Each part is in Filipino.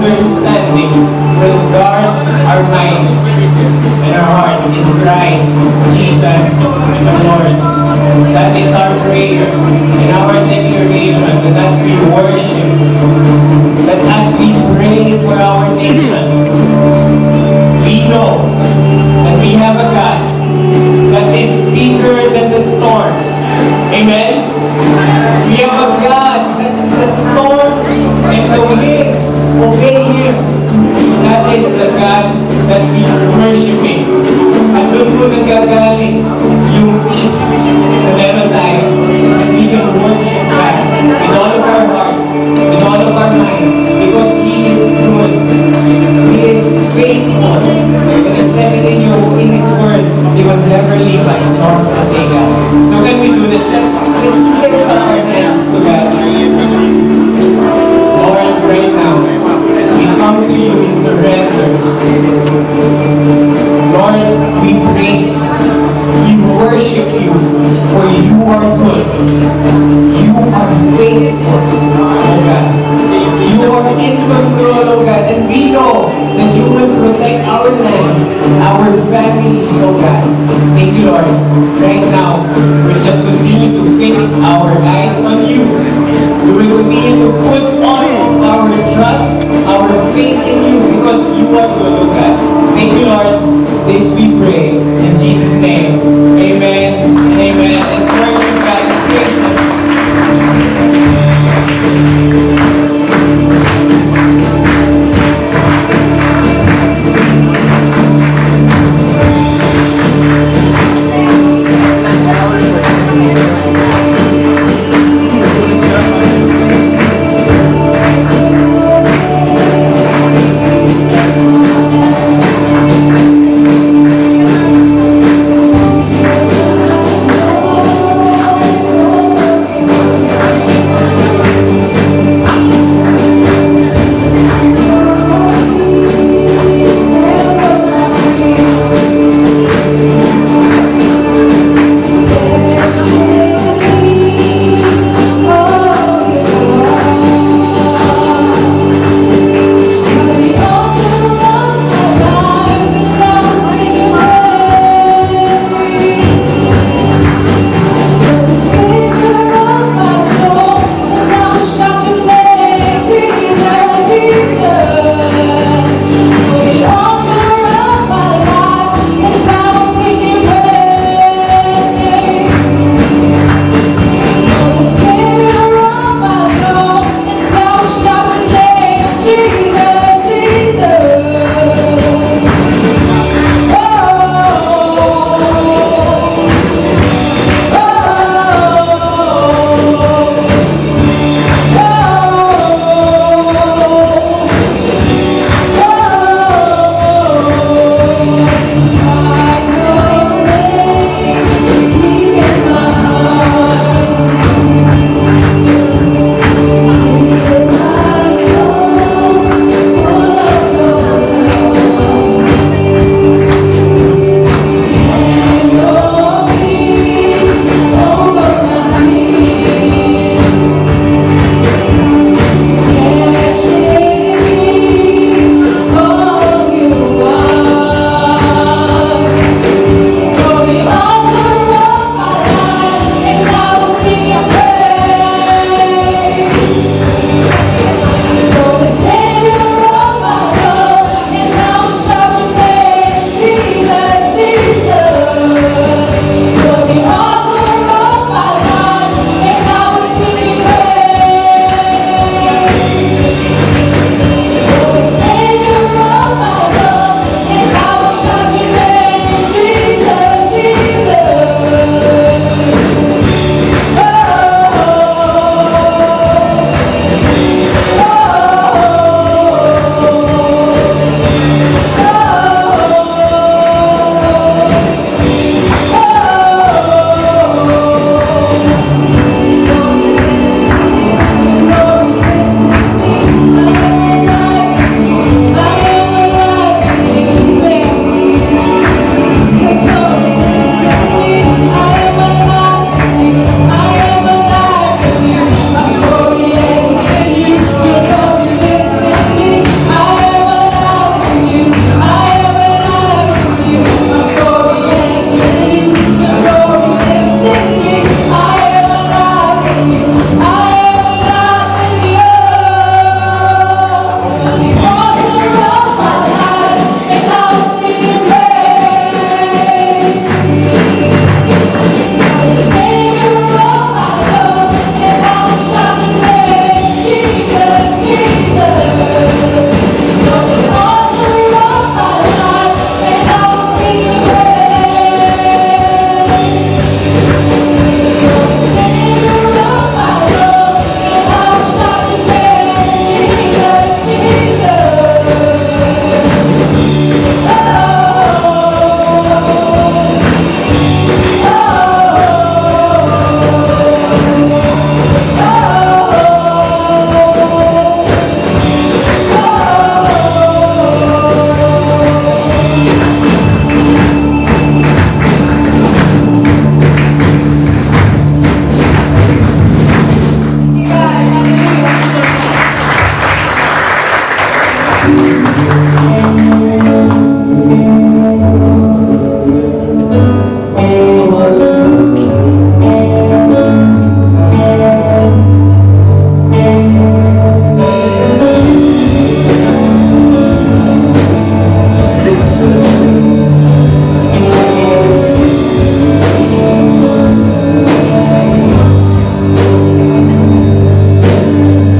understanding will guard our minds and our hearts in Christ Jesus the Lord. That is our prayer and our declaration that as we worship, that as we pray for our nation, we know that we have a God that is bigger than the storms. Amen? We have a God that the storms and the winds obey Him. That is the God that we are worshiping. At doon po nanggagaling yung peace na meron tayo. And we can worship God with all of our hearts, with all of our minds, because He is good. He is faithful. And He said it in His Word, He will never leave us nor forsake us. So can we do this? Let's lift up our hands to God. Lord, right now, we come to You in surrender. Lord, we praise You. We worship You, for You are good. You are faithful, oh God. You are in control, oh God. And we know that You will protect our land, our families, oh God. Thank You, Lord. Right now, we'll just continue to fix our eyes on You. We will continue to put all of our trust, our faith in You, because You are good, oh God. Thank You, Lord. This we pray in Jesus' name. Amen. Amen. Let's worship God. Let's praise Him.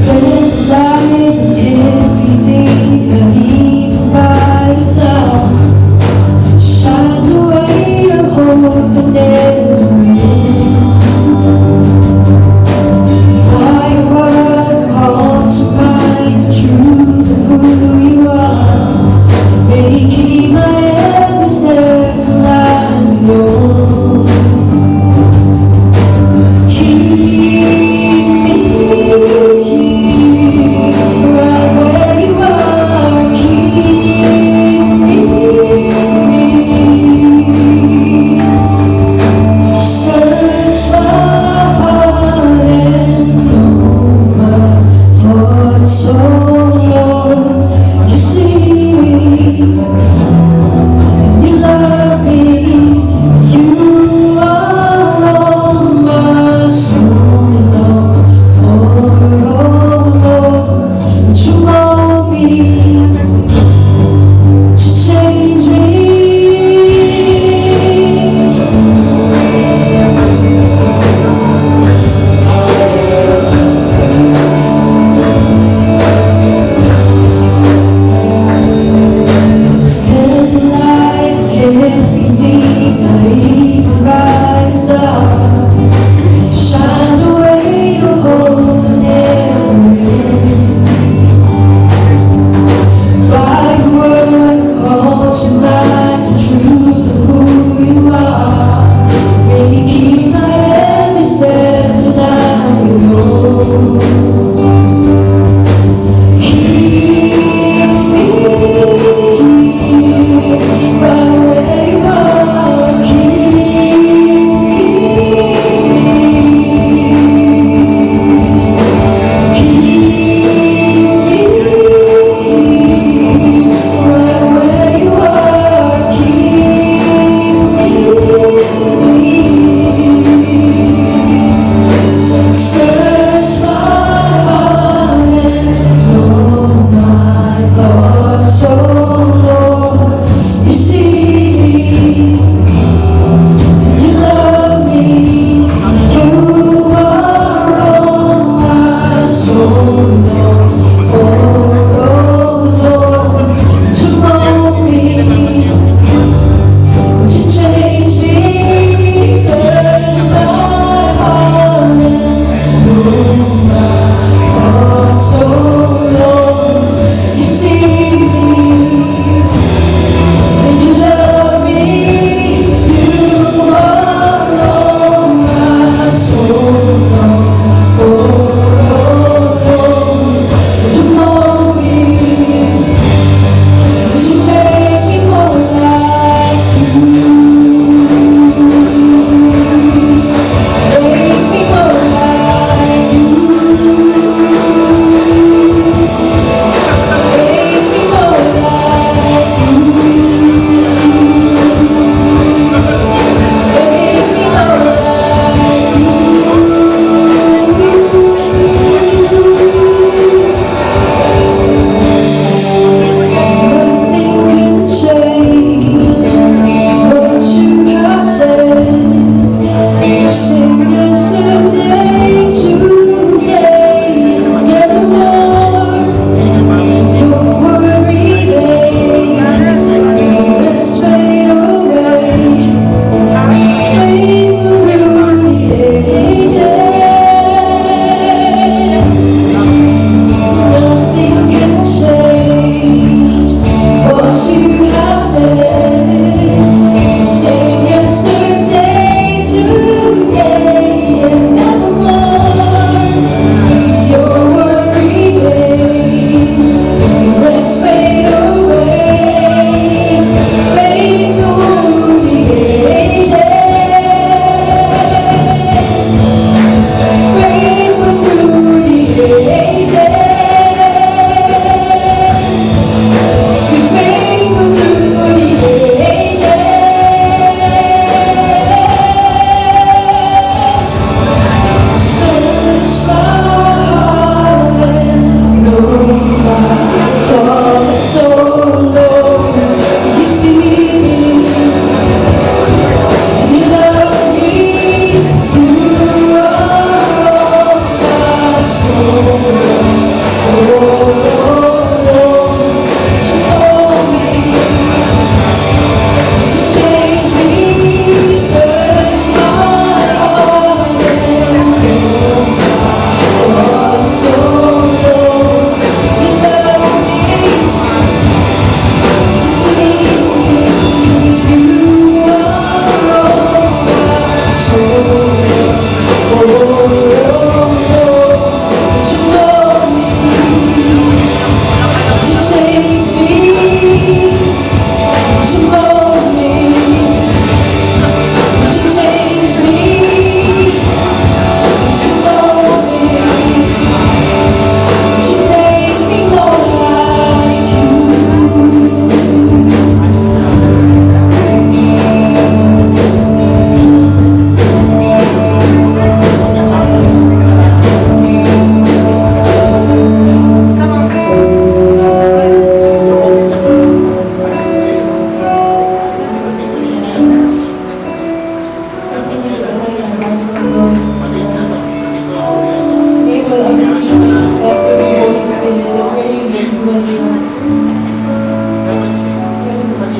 There's light in every day.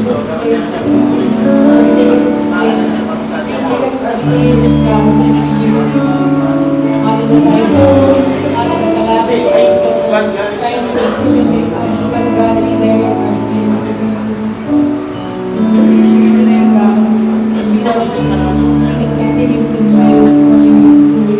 this place, Lord, take this place. We lift up our fears, God, to you. Father, that I know, Father, the calamities that are trying to intimidate us, but God, be there in our fear. God, we can continue to live for you fully.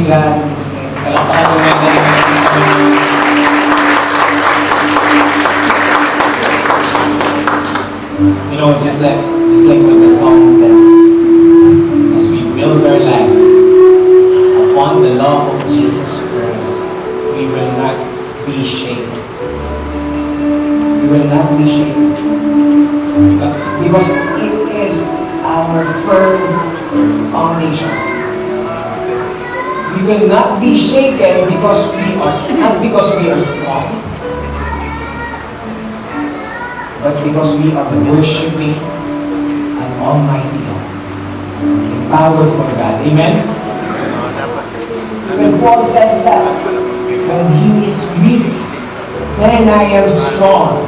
God in this place. Palakpakan mo natin. You know, just like what the song says, as we build our life upon the love of Jesus Christ, we will not be shaken. We will not be shaken. Because it is our firm foundation. We will not be shaken because not because we are strong, but because we are worshiping an Almighty God, a powerful God. Amen? When Paul says that, when he is weak, then I am strong.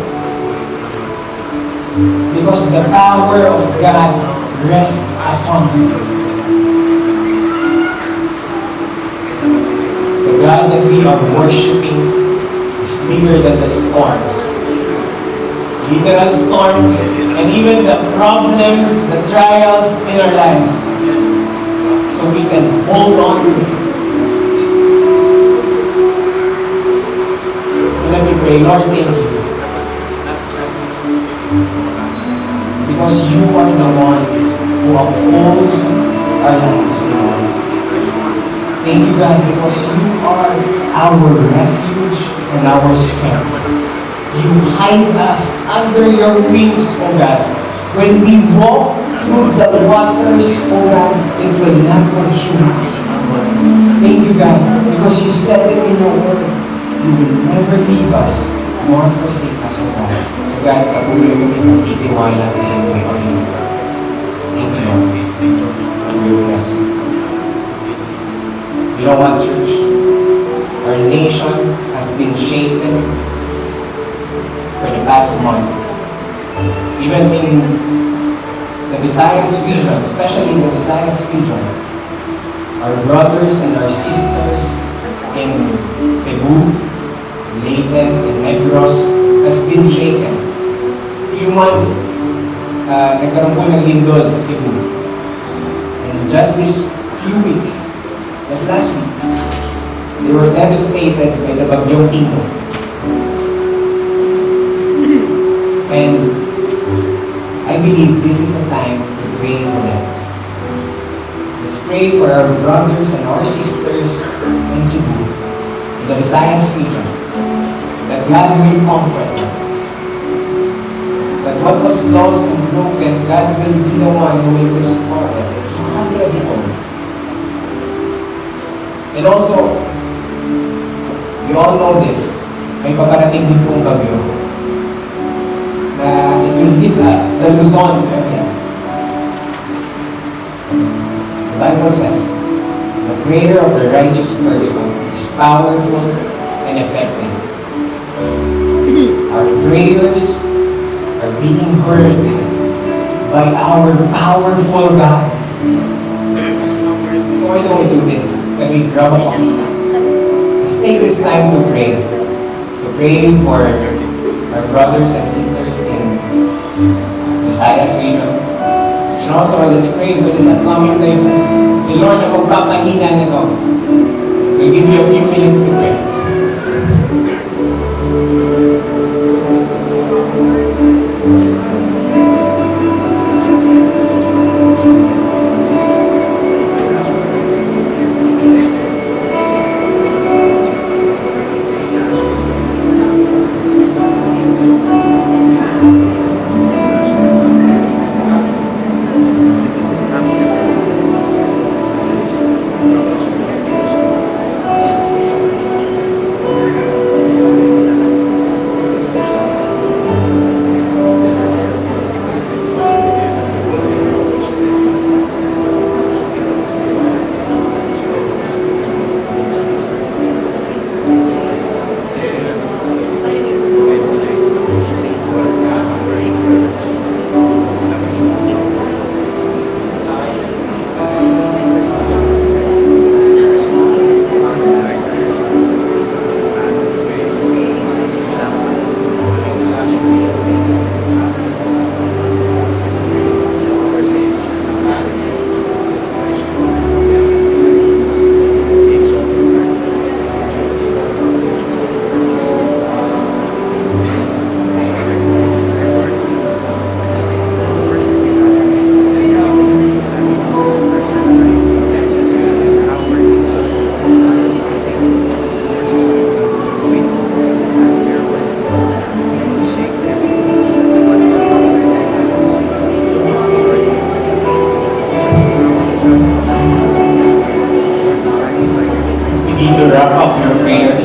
Because the power of God rests upon you. The God that we are worshiping is bigger than the storms. Literal storms, and even the problems, the trials in our lives. So we can hold on to it. So let me pray. Lord, thank you. Because you are the one who uphold our lives, Lord. Thank you, God, because you are our refuge and our strength. You hide us under your wings, O God. When we walk through the waters, O God, it will not consume us. Thank you, God, because you said it in your word. You will never leave us nor forsake us, O God. So God, patuloy mo magtitiwala sa iyo, my Panginoon. Thank you, Lord. For your blessings. You know what, church? Our nation has been shaken for the past months. Even in the Visayas region, especially in the Visayas region, our brothers and our sisters in Cebu, Leyte, and Negros has been shaken. Few months, nagkaroon po ng lindol sa Cebu. And just this few weeks, just last week, they were devastated by the Bagyong Tito. And I believe this is a time to pray for them. Let's pray for our brothers and our sisters in Cebu, in the Visayas region, that God will comfort them. That what was lost and broken, God will be the one who will restore them. And also, we all know this, may paparating din pong bagyo na it will hit the Luzon area. The Bible says, the prayer of the righteous person is powerful and effective. Our prayers are being heard by our powerful God. So why don't we do this? Can we grab a cup? Let's take this time to pray. To pray for our brothers and sisters in Visayas region. And also, let's pray for this upcoming typhoon. Si Lord na magpapahina nito. We'll give you a few minutes to pray. to wrap up your prayers.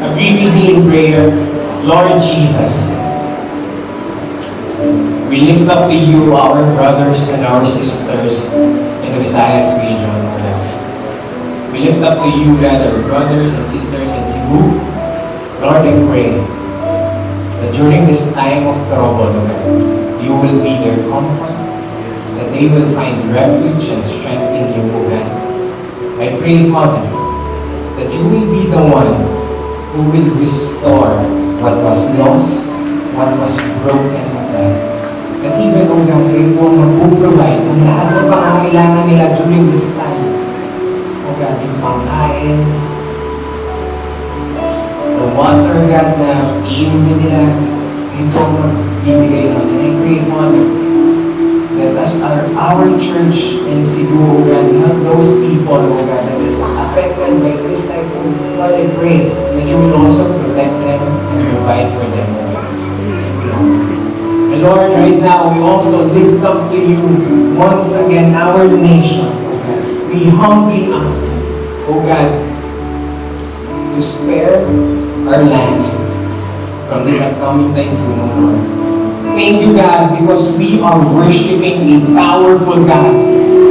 Agree with me in prayer. Lord Jesus, we lift up to you our brothers and our sisters in the Visayas region, O God. We lift up to you, God, our brothers and sisters in Cebu. Lord, I pray that during this time of trouble, O God, you will be their comfort, that they will find refuge and strength in you, O God. I pray, Father, that you will be the one who will restore what was lost, what was broken, O God. At even, O God, kayo po ang mag-provide ng lahat ng pangangailangan nila during this time. O God, yung pangkain, the water, God, na iinumin nila, kayo po ang magbibigay nun. And I pray, Father, that as our church in Cebu, O God, help those people, O God, that is affected by this typhoon. Lord, I pray that you will also protect them and provide for them, O God. And Lord, right now, we also lift up to you once again our nation, O God. We humbly ask, O God, to spare our land from this upcoming typhoon, O Lord. Thank you, God, because we are worshiping a powerful God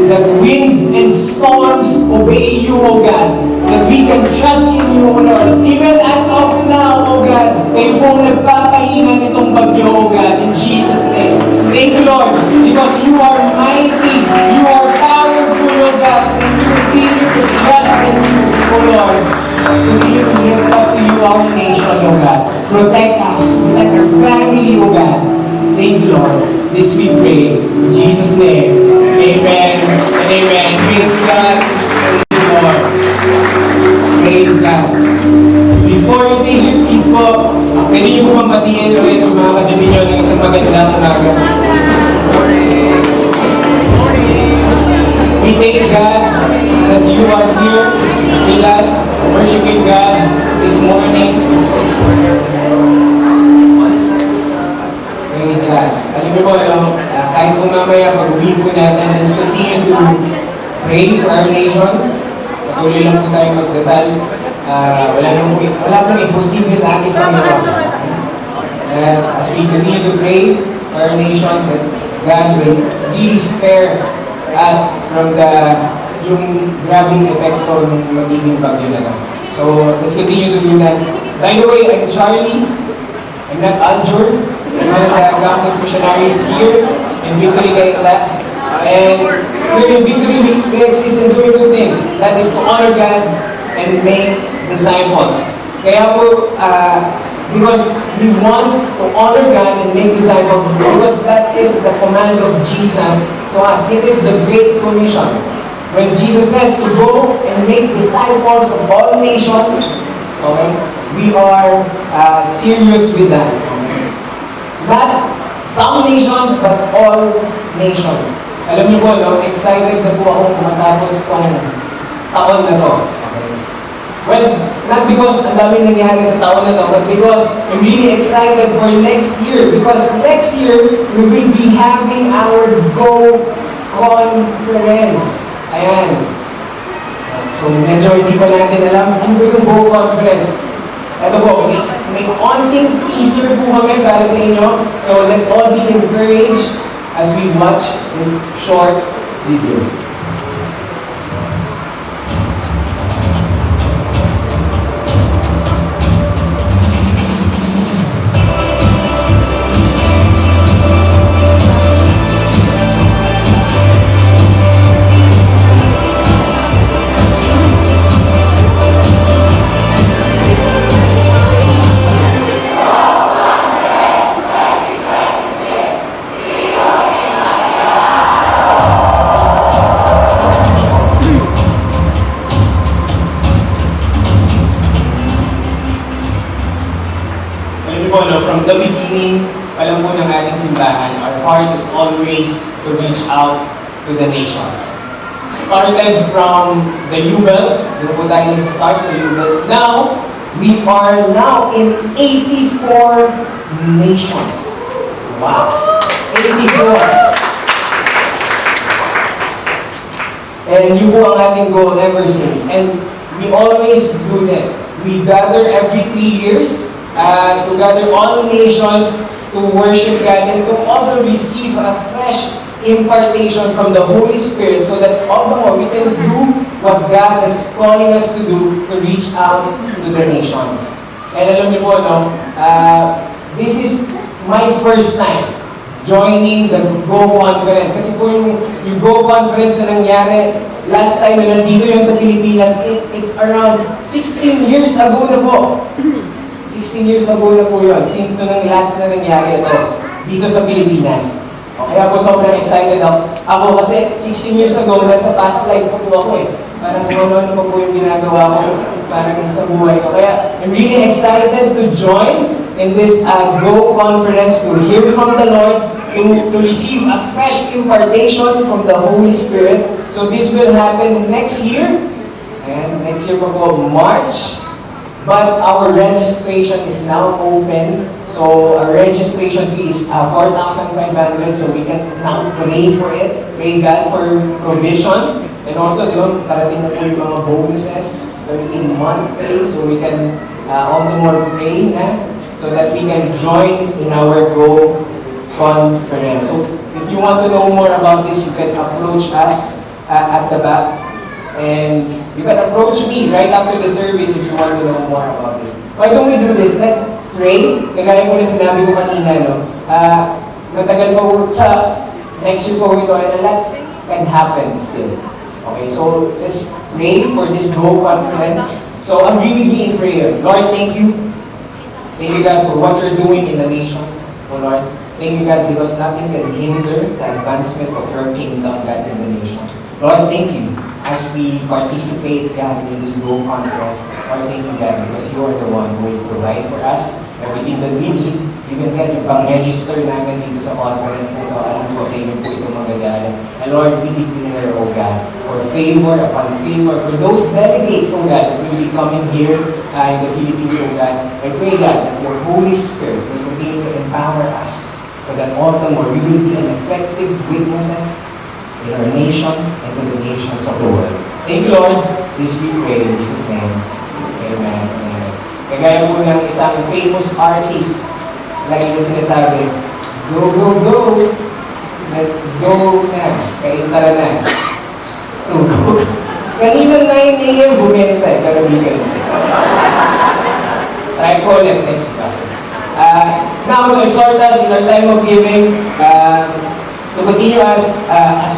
that winds and storms obey you, O God, that we can trust in you, O Lord. Even as of now, O God, kayo pong nagpapahinga nitong bagyo, O God, in Jesus' name. Thank you, Lord, because you are mighty, you are powerful, O God, and we continue to trust in you, O Lord. Continue to lift up to you our nation, O God. Protect us, protect our family, O God. Thank you, Lord. This we pray. In Jesus' name. Amen and amen. Praise God. Praise the Lord. Praise God. Before you take your seats po, pwede niyo po mabatiin ulit yung mga katabi niyo ng isang magandang umaga. We thank God that you are here with us, worshiping God this morning. Praise God. Alam niyo po, kahit po mamaya pag-uwi po natin, let's continue to pray for our nation. Patuloy lang po tayo magdasal. Wala pong imposible sa ating Panginoon. As we continue to pray for our nation, that God will really spare us from yung grabing epekto ng magiging bagyo na lang. So, let's continue to do that. By the way, I'm Charlie. I'm not Aljur. I'm one of the campus missionaries here in Victory, Kaitla. And here in Victory, we exist in doing two things. That is to honor God and make disciples. Kaya po, because we want to honor God and make disciples, because that is the command of Jesus to us. It is the Great Commission. When Jesus says to go and make disciples of all nations, okay, we are serious with that. Not some nations, but all nations. Alam niyo po, no, excited na po akong matapos tong taon na to. Okay. Well, not because ang daming nangyari sa taon na to, but because I'm really excited for next year. Because next year, we will be having our Go Conference. Ayan. So, medyo hindi pa natin alam ano ba yung Go Conference. Ito po, may konting teaser po kami para sa inyo. So, let's all be encouraged as we watch this short video. From the beginning, alam mo ng ating simbahan, our heart is always to reach out to the nations. started from the Jubel. Doon po tayo nag-start sa Jubel. Now, we are now in 84 nations. Wow! 84. And yun po ang ating goal ever since. And we always do this. We gather every 3 years to gather all nations to worship God and to also receive a fresh impartation from the Holy Spirit so that all the more we can do what God is calling us to do to reach out to the nations. And alam niyo po, no, this is my first time joining the Go Conference. Kasi po yung Go Conference na nangyari, last time na nandito yun sa Pilipinas, it's around 16 years ago na po. 16 years ago na po yun, since nung last na nangyari ito, dito sa Pilipinas. Kaya po sobrang excited ako kasi 16 years ago, nasa past life po ako eh. Parang ano pa po yung ginagawa ko, parang sa buhay ko. Kaya I'm really excited to join in this Go Conference to hear from the Lord, to receive a fresh impartation from the Holy Spirit. So this will happen next year, and next year pa po, March. But our registration is now open. So our registration fee is 4,500. So we can now pray for it. Pray God for provision. And also, di ba, parating na po yung mga bonuses, 13-month pay. So we can all the more pray na so that we can join in our Go Conference. So if you want to know more about this, you can approach us at the back. And you can approach me right after the service if you want to know more about this. Why don't we do this? Let's pray. Kagaya po na sinabi ko kanina, no? Matagal pa po sa next year po ito, and a lot can happen still. Okay, so let's pray for this Go Conference. So I'm really in prayer. Lord, thank you. Thank you, God, for what you're doing in the nations. Oh, Lord, thank you, God, because nothing can hinder the advancement of your kingdom, God, in the nations. Lord, thank you as we participate, God, in this Go Conference. Lord, thank you, God, because you are the one who will provide for us everything that we need. Even God, yung pang-register namin dito sa conference na ito, alam ko sa inyo po ito magagalang. And Lord, we declare, oh God, for favor upon favor for those delegates, oh God, that will be coming here in the Philippines, oh God. I pray, God, that your Holy Spirit will continue to empower us so that all the more we will be an effective witnesses in our nation and to the nations of the world. Thank you, Lord. This we pray in Jesus' name. Amen. Amen. Kagaya po ng isang famous artist, lagi na sinasabi, go, go, go! Let's go na. Kain tara na. To go. Kanina 9 a.m. bumenta eh, pero di ka try ko ulit next class. Now, to exhort us in our time of giving, to continue as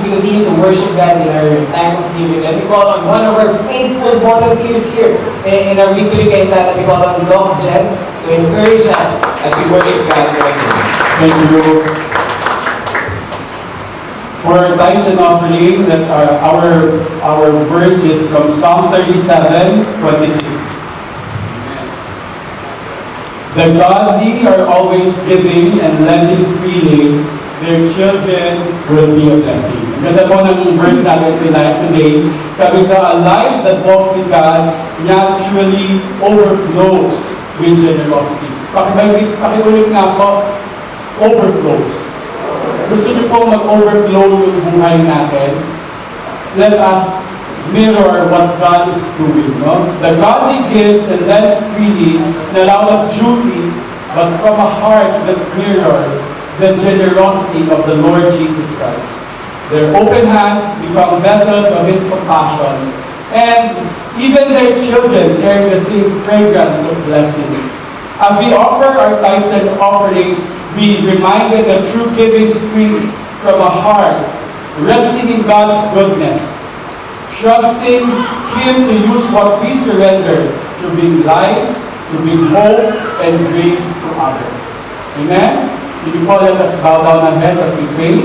we continue to worship God in our time of giving, let me call on one of our faithful volunteers here in our victory kainta. Let me call on Doc Jen to encourage us as we worship God right now. Thank you. For our tithes and offering, that our verse is from Psalm 37:26. The godly are always giving and lending freely. Their children will be a blessing. Ang ganda po ng verse natin today. Sabi ko, a life that walks with God naturally overflows with generosity. Pakiulit nga po, overflows. Gusto niyo po mag-overflow yung buhay natin? Let us mirror what God is doing. No? The godly gives and lends freely, not out of duty, but from a heart that mirrors the generosity of the Lord Jesus Christ. Their open hands become vessels of His compassion, and even their children carry the same fragrance of blessings. As we offer our tithes and offerings, we reminded that true giving springs from a heart resting in God's goodness, trusting Him to use what we surrender to bring life, to bring hope, and grace to others. Amen? So you all let us bow down our heads as we pray.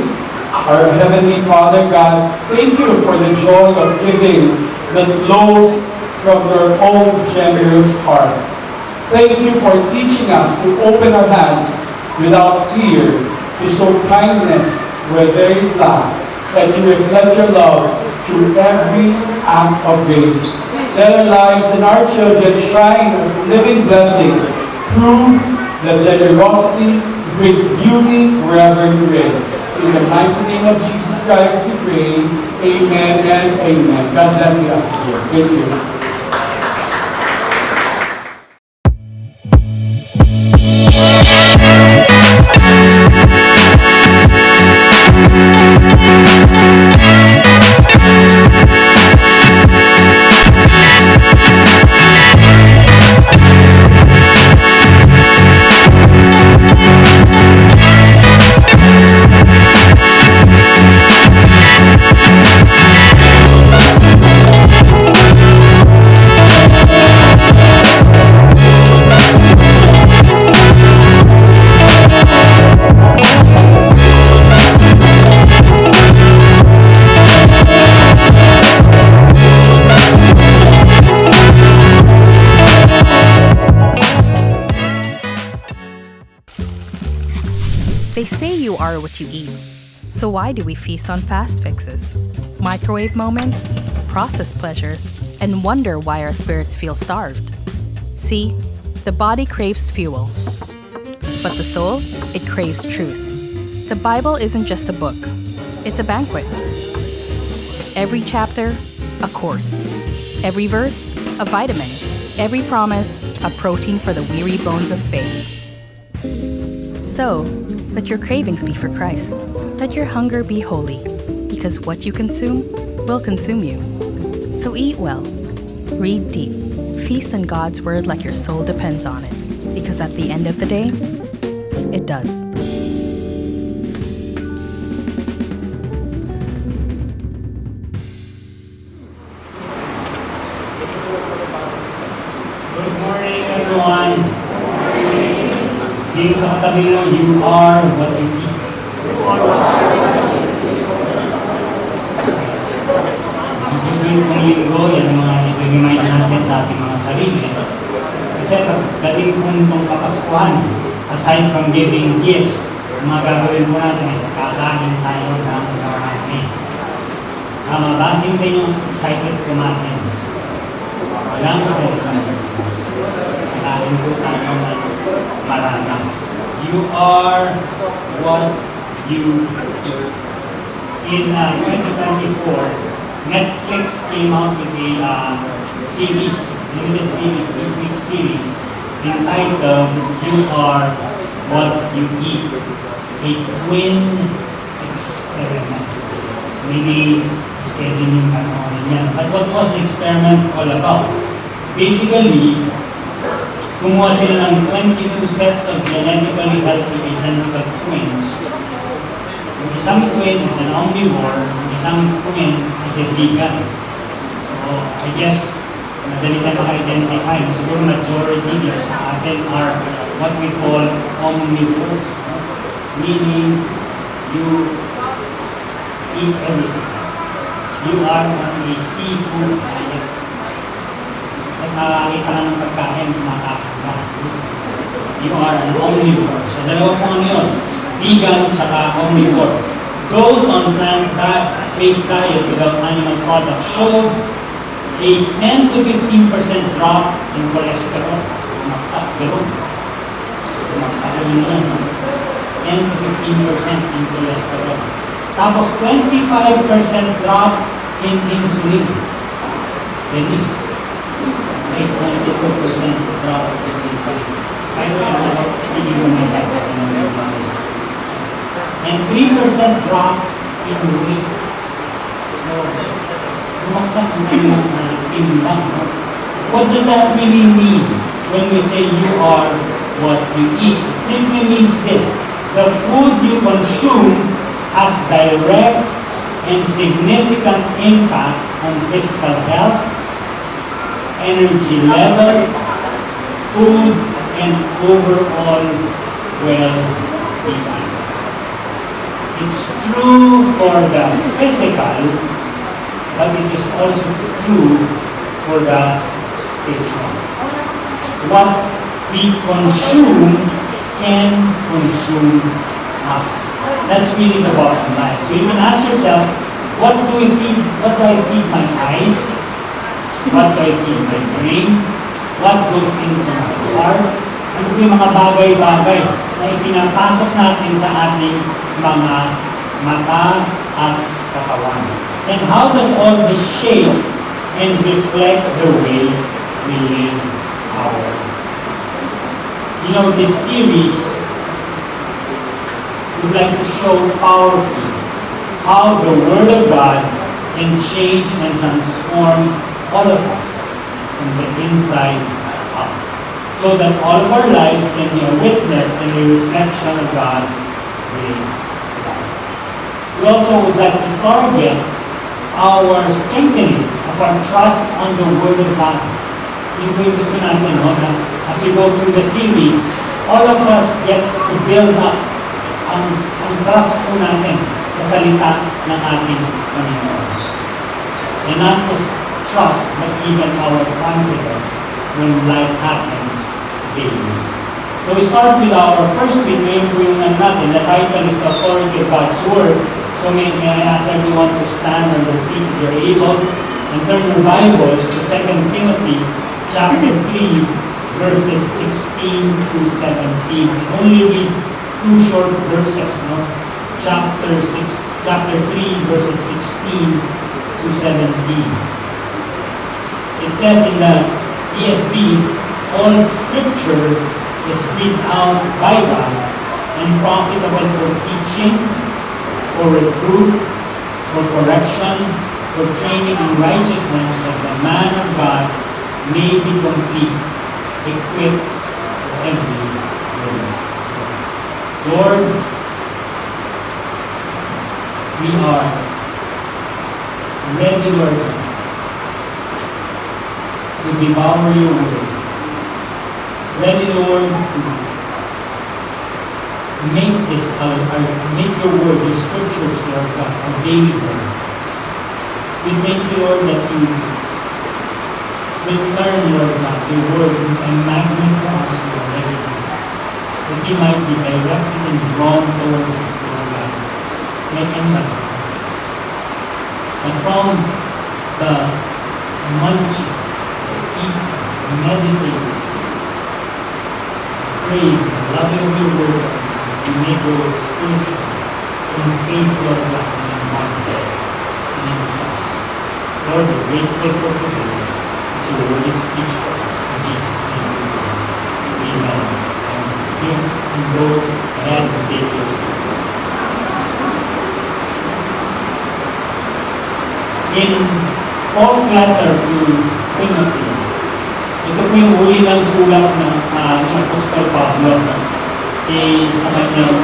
Our Heavenly Father God, thank you for the joy of giving that flows from your own generous heart. Thank you for teaching us to open our hands without fear, to show kindness where there is lack, and to reflect your love through every act of grace. Let our lives and our children shine as living blessings. Prove that generosity brings beauty wherever you live. In the mighty name of Jesus Christ we pray. Amen and amen. God bless you as you go. Thank you. They say you are what you eat. So why do we feast on fast fixes, microwave moments, processed pleasures, and wonder why our spirits feel starved? See, the body craves fuel, but the soul, it craves truth. The Bible isn't just a book, it's a banquet. Every chapter, a course. Every verse, a vitamin. Every promise, a protein for the weary bones of faith. So, let your cravings be for Christ. Let your hunger be holy, because what you consume will consume you. So eat well, read deep, feast on God's word like your soul depends on it, because at the end of the day, it does. Good morning, everyone. Dito sa katabi mo, you are what you eat. Ang susunod kong linggo, yan ang mga i-remind natin sa ating mga sarili. Kasi pagdating po nitong Kapaskuhan, aside from giving gifts, ang mga gagawin po natin ay sa kakain tayo ng marami. Mabasing sa inyo, excited kumain. Walang sa kakain po tayo ng marami. You are what you do. In 2024, Netflix came out with a series, limited series, 8-week series, entitled You Are What You Eat, a twin experiment. Maybe schedule yung panoorin yan. But what was the experiment all about? Basically, kumuha sila ng 22 sets of genetically healthy identical twins. Yung isang twin is an omnivore, yung isang twin is a vegan. So, I guess, madali tayo maka-identify. Siguro majority dito sa atin are what we call omnivores. Meaning, you eat everything. You are on a seafood diet. Sa nakakita ka ng pagkain, kumakain ka. You are an omnivore. So, dalawa po ano yun? Vegan tsaka omnivore. Those on plant-based diet without animal products showed a 10 to 15% drop in cholesterol. Kumaksak, zero. Kumaksak yun yan. 10 to 15% in cholesterol. Tapos 25% drop in insulin. Dennis. 22% drop in insulin. By the way, I'm not speaking of myself. And 3% drop in weight. So, bumaksak ang kanyang timbang. What does that really mean when we say you are what you eat? It simply means this. The food you consume has direct and significant impact on physical health, energy levels, food, and overall well-being. It's true for the physical, but it is also true for the spiritual. What we consume can consume us. That's really the bottom line. So you can ask yourself, What do I feed? What do I feed my eyes? What do I feed my brain? What goes into my heart? Ano po yung mga bagay-bagay na ipinapasok natin sa ating mga mata at katawan? And how does all this shape and reflect the way we live our life? You know, this series would like to show powerfully how the Word of God can change and transform all of us from the inside out, so that all of our lives can be a witness and a reflection of God's way of life. We also would like to target our strengthening of our trust on the Word of God. Yung po yung gusto natin, no? Na as we go through the series, all of us get to build up ang trust po natin sa salita ng ating Panginoon. And not just trust, but even our confidence when life happens daily. So we start with our first video, yung natin. The title is The Authority of God's Word. So may I ask everyone to stand on their feet if you're able, and turn your Bibles to 2 Timothy chapter 3, verses 16 to 17. Only read two short verses, no? Chapter 3, verses 16 to 17. It says in the ESV, all Scripture is breathed out by God and profitable for teaching, for reproof, for correction, for training in righteousness, that the man of God may be complete, equipped for every good. Lord, we are ready, Lord, to devour your word. Ready, Lord, to make make your word, your scriptures, Lord God, our daily word. We thank you, Lord, that you will turn, Lord God, your word into a magnet for us, Lord, every day. That we might be directed and drawn towards it, Lord God, like anybody. And from the munching, eat, meditate, pray, loving of your word, and may grow spiritual in faith, Lord God, and in confidence, and in trust. Lord, we're grateful for today, as your word is speech for us. In Jesus' name we pray. Amen. And here and go ahead and take your seats. In Paul's letter to Timothy, ito po yung huli ng sulat ng Apostol Pablo sa kanyang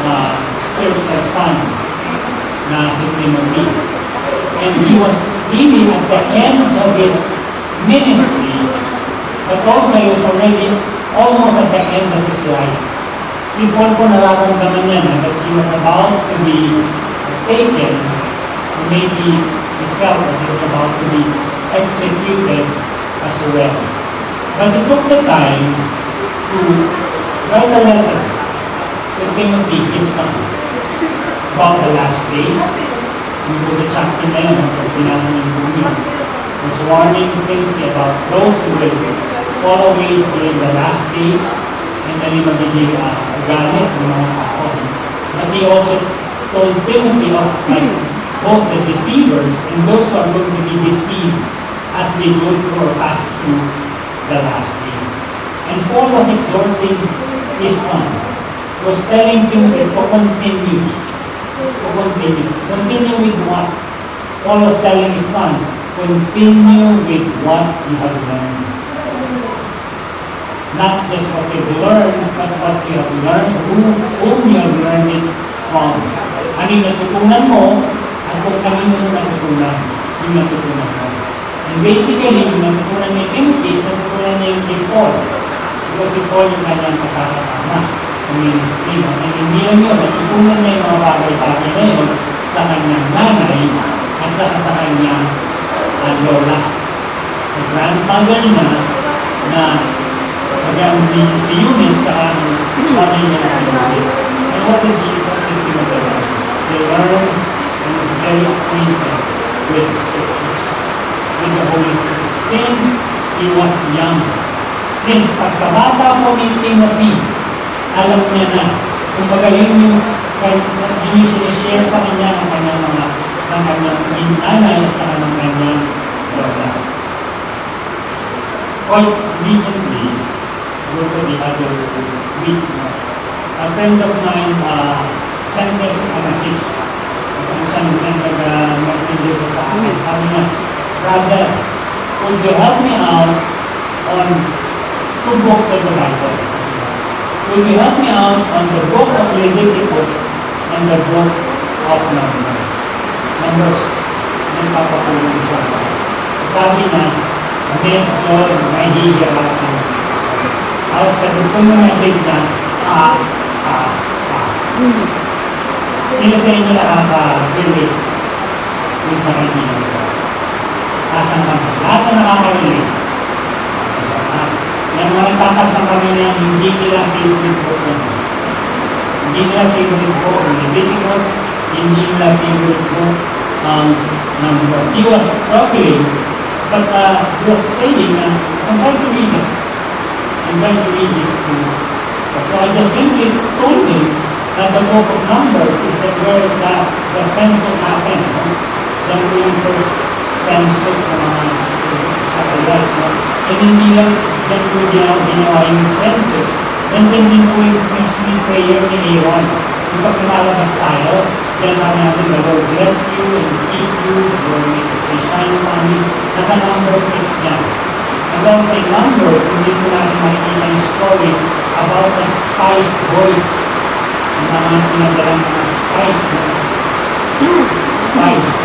spiritual son na si Timothy. And he was really at the end of his ministry, but also he was already almost at the end of his life. Si Paul po nararamdaman niya na that he was about to be taken, or maybe he felt that he was about to be executed as well. But he took the time to write a letter to Timothy, his son, about the last days. It was a chapter na yun, pinasa ng bumi. It was warning Timothy about those who will fall away during the last days and then yung magiging galit ng mga tao. But he also told Timothy of both the deceivers and those who are going to be deceived as they go through or pass through the last days. And Paul was exhorting his son. He was telling Timothy to continue. Continue with what? Paul was telling his son, continue with what you have learned. Not just what you've learned, but what you have learned, whom you have learned it from. Ano yung natutunan mo, at kung kanino mo natutunan, yung natutunan mo. And basically, yung natutunan ni Timothy is natutunan niya yung kay Paul. Because si Paul yung kanyang kasama-sama sa ministry. And hindi lang yun, natutunan niya yung mga bagay-bagay na yun sa kanyang nanay at saka sa kanyang lola. Sa grandmother na sa si Eunice saka ang mother niya si Eunice. And what did Timothy learn? They learned and was very acquainted with scriptures, with the Holy Spirit, since he was young. Since pagkabata po ni Timothy, alam niya na, kumbaga yun yung sinishare sa kanya ng kanyang nanay at saka ng kanyang lola. Quite recently, over the other week, a friend of mine sent us a message. Kung saan nag-messenger sa akin, sabi niya, "Brother, could you help me out on two books of the Bible? Could you help me out on the book of Leviticus and the book of Numbers?" Nagpapatulong siya. Sabi niya, medyo mahihirapan. Tapos katulong ng message na, Sino sa inyo nakaka-relate yung sa kaibigan ko? Asan kami? Lahat na nakaka-relate. Yung mga nagpapasang kami na hindi nila favorite book na. Hindi nila favorite book ng Leviticus, hindi nila favorite book Numbers. He was struggling, but he was saying, I'm trying to read it. I'm trying to read this book. So I just simply told him that the book of Numbers is where the census happened. No? Diyan po yung first census ng mga Israelites. No? And hindi lang diyan po ginawa yung census. Nandiyan din po yung priestly prayer ni Aaron. Yung pag lumalabas tayo, diyan sabi natin, the Lord bless you and keep you, the Lord make his face shine upon you. Nasa number 6 yan. And also in Numbers, hindi po natin makikita yung story about the spice boys. Yung mga pinadalang mga spice. Spice.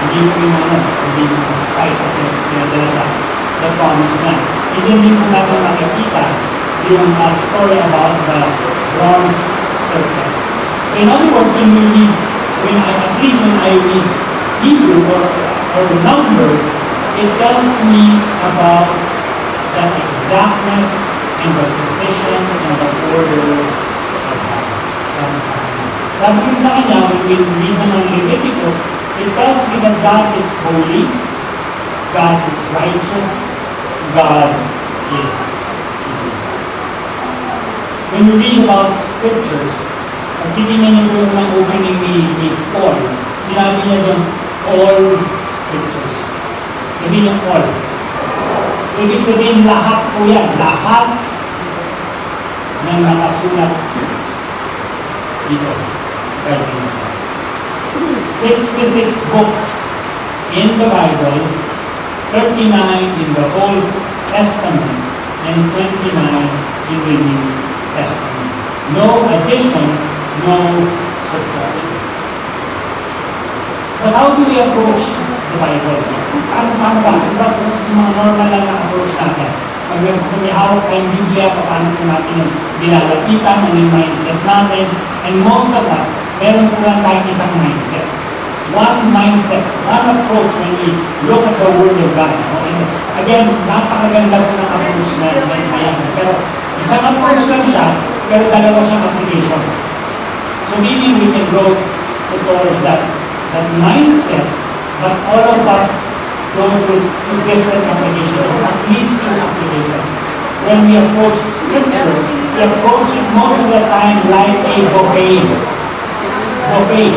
Hindi po yung hindi yung mga spice at pinadala sa promised land. And then din po natin makikita yung story about the bronze serpent. So in other words, at least when I read Hebrew or Numbers, it tells me about the exactness and the precision and the order of God. Sabi ko sa kanya, when we read naman Leviticus, it tells me that God is holy, God is righteous, God is evil. When you read about scriptures, pag titingnan niyo po yung opening ni Paul, sinabi niya doon, all scriptures. Sabihin yung all. Ibig sabihin lahat po yan. Lahat ng nakasulat dito. 66 books in the Bible, 39 in the Old Testament, and 29 in the New Testament. No addition, no subtraction. But how do we approach the Bible? Paano ba? Yung mga normal lang na approach natin. Pag may hawak tayong Biblia, paano po natin yung nilalapitan, ano yung mindset natin. And most of us, meron po lang tayong isang mindset. One mindset, one approach when we look at the Word of God. And again, napakaganda po ng approach na yan. Pero isang approach lang siya, pero dalawa siyang application. So meaning we can go towards that mindset, but all of us go through different applications, or at least two applications. When we approach scriptures, we approach it most of the time like a buffet. Buffet.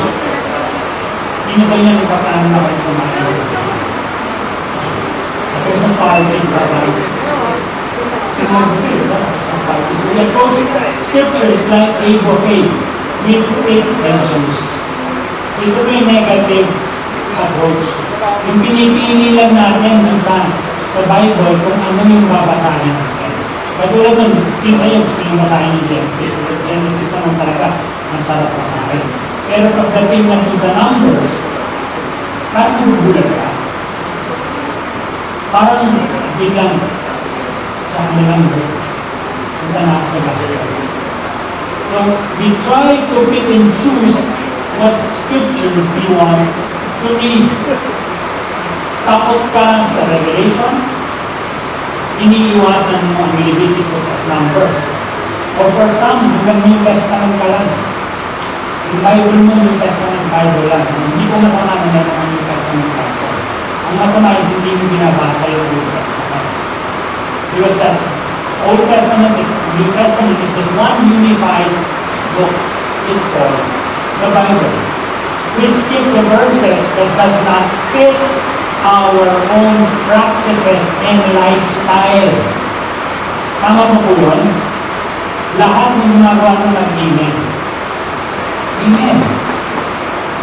Sino sa inyo nagpapaano na kayo kumain sa Christmas party, right? So we approach scriptures like a buffet with pick and choose. So ito po yung negative approach. Yung pinipili lang natin dun sa Bible kung ano yung babasahin natin. Katulad nun, sino sa iyo gusto yung basahin yung Genesis? Genesis naman talaga, ang sarap basahin. Pero pagdating na dun sa Numbers, parang magugulat ka. Parang biglang, sa kanilang book, punta na ako sa Gospels. So, we try to pick and choose what scripture we want to read. Takot ka sa Revelation, iniiwasan mo ang Leviticus at Numbers. Or for some, hanggang New Testament ka lang. Yung Bible mo, New Testament Bible lang. Hindi ko masama na meron ang New Testament Bible. Ang masama is hindi mo binabasa yung Old Testament. Because that's Old Testament, New Testament is just one unified book. It's called the Bible. We skip the verses that does not fit our own practices and lifestyle. Tama mo po yun? Lahat ng gumagawa ng mag-amen. Amen.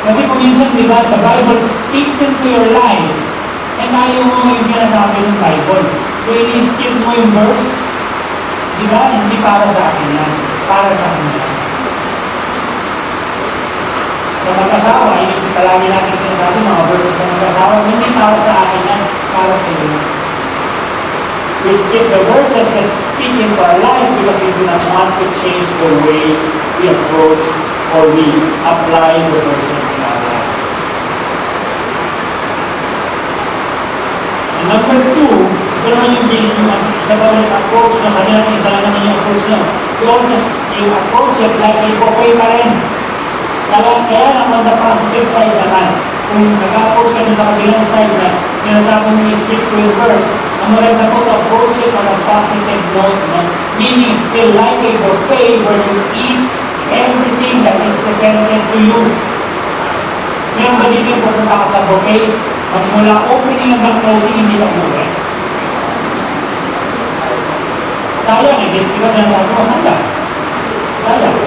Kasi kung minsan, di ba, the Bible speaks into your life and ayaw mo yung sinasabi ng Bible. So, ini-skip mo yung verse, di ba? Hindi para sa akin yan. Para sa akin yan. Sa mag-asawa, yung palagi natin sinasabi, mga verses sa mag-asawa, hindi para sa akin yan. Para sa iyo. We skip the verses that speak into our life because we do not want to change the way we approach or we apply the verses in our lives. And number two, ito naman yung isa ba ulit approach na kanila, isa lang naman yung approach nyo. You approach it like a buffet pa rin. Kaya naman the positive side naman. Kung nag-approach ka sa kabilang side na sinasabi mo i-skip ko yung verse, ang maganda po to approach it on a positive note, no? Meaning still like a buffet where you eat everything that is presented to you. Meron ba dito yung pupunta ka sa buffet, magmula opening hanggang closing, hindi ka umuwi? Sayang eh, di ba sinasabi ko, sayang. Sayang.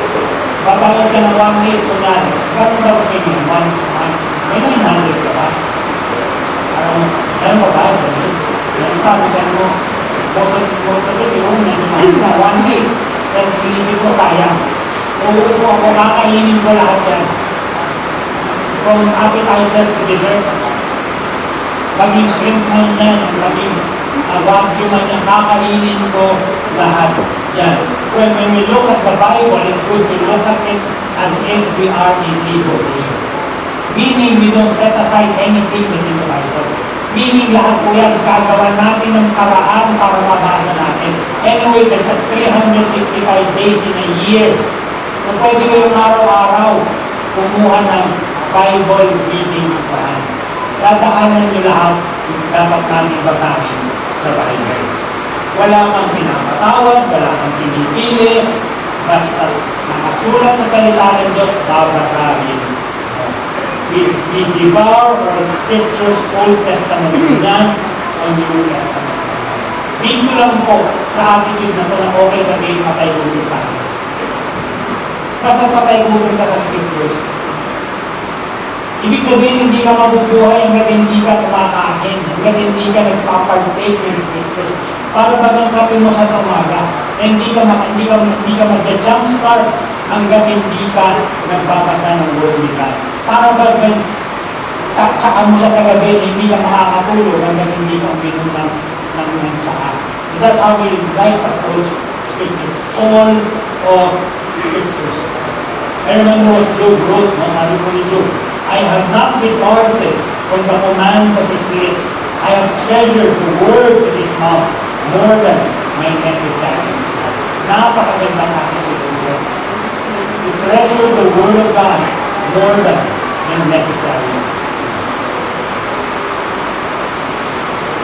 Babayad ka ng 1.8 kung yan. Gano'n ba buffet yun? May 900 ka ba? Meron ba ba? Meron pa, bigyan mo. Most of it, siguro na 1.8. Sa pinisip ko, sayang. Uupo ako, kakainin ko lahat yan. From appetizer to dessert. Maging shrimp man yan, maging wagyu man yan, kakainin ko lahat yan. When we look at the Bible, it's good to look at it as if we are in need of it. Meaning, we don't set aside anything that's in the Bible. Meaning, lahat po yan, gagawa natin ng paraan para mabasa natin. Anyway, there's 365 days in a year. So, pwede kayong araw-araw kumuha ng Bible reading plan. Dadaanan nyo lahat yung dapat namin basahin sa Bible. Wala kang pinapatawad, wala kang pinipili, basta nakasulat sa salita ng Diyos, babasahin. We devour our scriptures, Old Testament yan, o New Testament. Dito lang po sa attitude na ito na okay sabihin patay gutom ka. Basta patay gutom ka sa scriptures. Ibig sabihin hindi ka mabubuhay hanggat hindi ka kumakain, hanggat hindi ka nagpapartake ng scriptures. Para bagang kape mo sa umaga, hindi ka mag-jumpstart hanggat hindi ka nagbabasa ng Word ni God. Para bagang tsaka mo siya sa gabi, hindi ka makakatulog hanggat hindi ka uminom ng tsaka. So that's how we like approach scriptures. All of scriptures. I remember what Job wrote, no? Sabi ko ni Job, I have not departed from the command of his lips. I have treasured the words of his mouth more than my necessary. Napakagandang attitude of God. To treasure the word of God more than your necessary.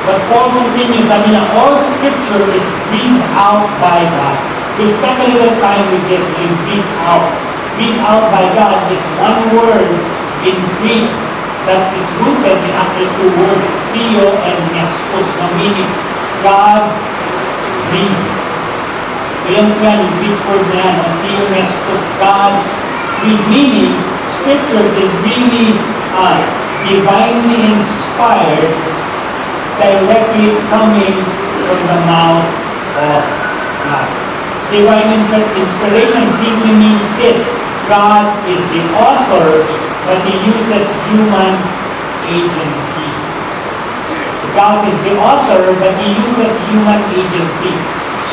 But Paul continues, sabi niya, all scripture is breathed out by God. We spend a little time with this in breathed out. Breathed out by God is one word in Greek that is rooted in actually two words, theo and nestos, na meaning God breathed. So yan po yan, yung Greek word na yan, theo nestos, God breathed, meaning scriptures is really divinely inspired, directly coming from the mouth of God. Divine inspiration simply means this: God is the author, but He uses human agency. So God is the author, but He uses human agency.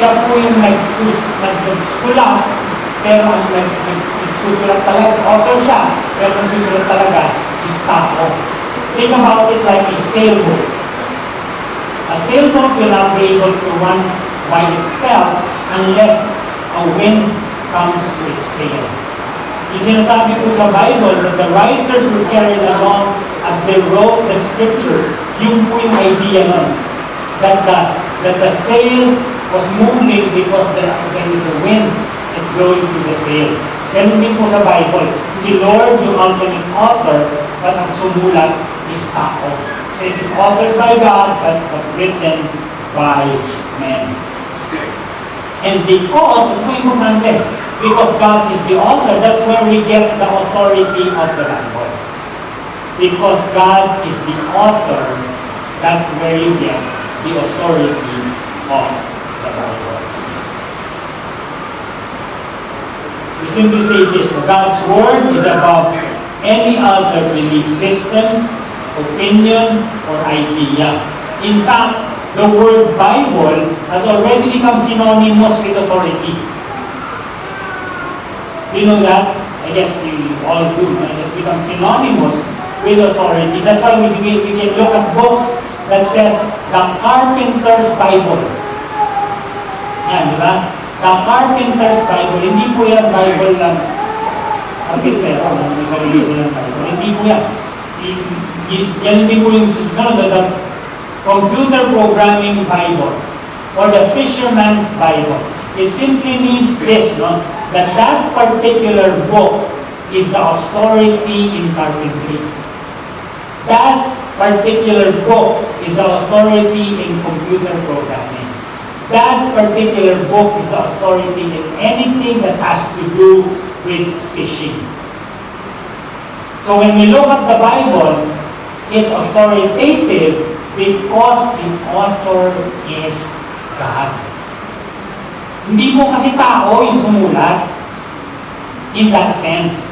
Siya po yung nagsusulat, pero ang nagsusulat talaga, author siya, pero nagsusulat talaga is tao. Think about it like a sailboat. A sailboat will not be able to run by itself unless a wind comes to its sail. Yung sinasabi ko sa Bible that the writers were carried along as they wrote the scriptures, yun po yung idea nun. That the sail was moving because there is a wind is blowing through the sail. Ganun din po sa Bible. Si Lord, yung ultimate author, but ang sumulat is tao. So it is authored by God, but written by men. And because, ito po importante, because God is the author, that's where we get the authority of the Bible. Because God is the author, that's where you get the authority of the Bible. We simply say this, God's Word is above any other belief system, opinion, or idea. In fact, the word Bible has already become synonymous with authority. You know that? I guess you all do. It has become synonymous with authority. That's why we can look at books that says the Carpenter's Bible. Yan, di ba? The Carpenter's Bible. Hindi po yan Bible lang. Carpenter, may sarili silang Bible. Hindi po yan. Yan din po yung susunod, the Computer Programming Bible or the Fisherman's Bible. It simply means this, no? That particular book is the authority in carpentry. That particular book is the authority in computer programming. That particular book is the authority in anything that has to do with fishing. So when we look at the Bible, it's authoritative because the author is God. Hindi mo kasi tao yung sumulat in that sense.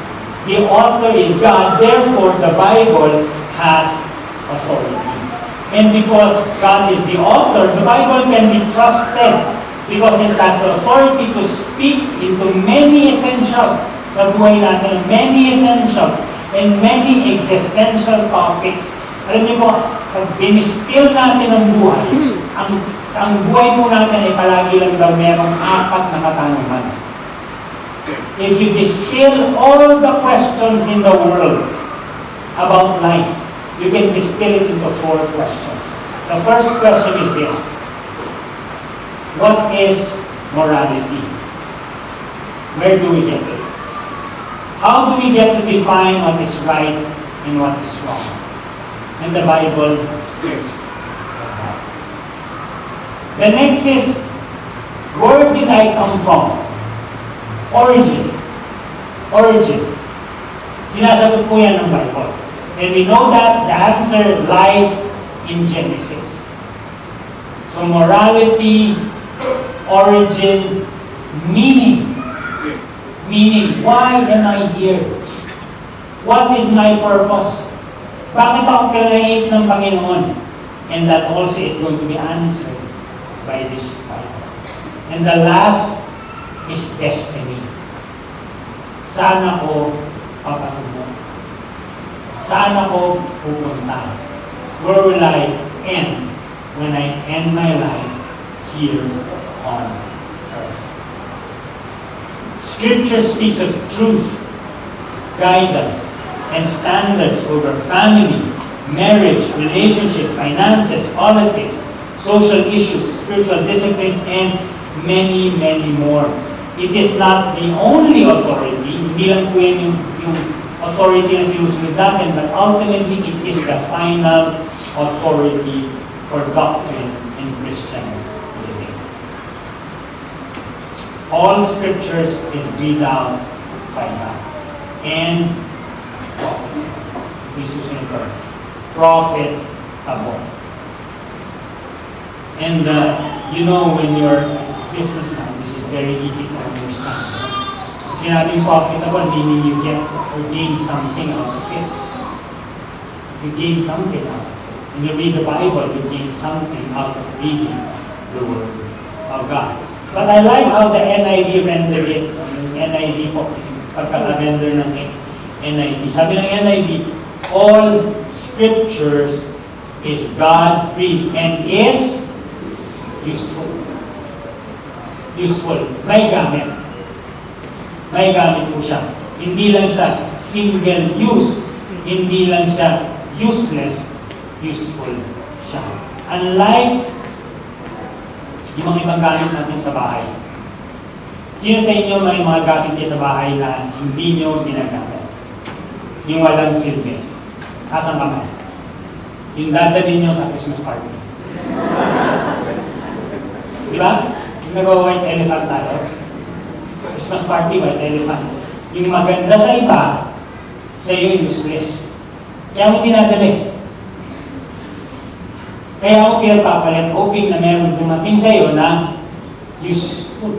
The author is God, therefore the Bible has authority. And because God is the author, the Bible can be trusted because it has the authority to speak into many essentials sa buhay natin, many essentials and many existential topics. Alam niyo po, pag dinistil natin ang buhay, ang buhay po natin ay palagi lang daw merong 4 na katanungan. If you distill all the questions in the world about life, you can distill it into 4 questions. The first question is this: what is morality? Where do we get it? How do we get to define what is right and what is wrong? And the Bible states that. The next is, where did I come from? Origin. Origin. Sinasagot po yan ng Bible. And we know that the answer lies in Genesis. So morality, origin, meaning. Meaning, why am I here? What is my purpose? Bakit ako create ng Panginoon? And that also is going to be answered by this Bible. And the last is destiny. Saan ako papatungo? Saan ako pupunta? Where will I end when I end my life here on earth? Scripture speaks of truth, guidance, and standards over family, marriage, relationship, finances, politics, social issues, spiritual disciplines, and many, many more. It is not the only authority, hindi lang po yan yung authority na sinusunod natin, but ultimately it is the final authority for doctrine in Christian living. All scriptures is breathed out by God. And profitable. And you know, when you're a businessman, this is very easy to understand. Sinabing profitable, meaning you get or gain something out of it. You gain something out of it. When you read the Bible, you gain something out of reading the Word of God. But I like how the NIV rendered it. Yung NIV po, pagkaka-render ng NIV. Sabi ng NIV, all scriptures is God-breathed and is useful. Useful. May gamit. May gamit po siya. Hindi lang siya single use. Hindi lang siya useless, useful siya. Unlike yung mga ibang gamit natin sa bahay. Sino sa inyo may mga gamit kayo sa bahay na hindi nyo ginagamit? Yung walang silbi. Kasang kamay. Yung dadalhin nyo sa Christmas party. Di ba? Yung nag-white elephant tayo. Christmas party, white elephant. Yung maganda sa iba, sa iyo useless. Kaya mo dinadali. Kaya ako pinagpapalit, hoping na meron dumating sa iyo na useful.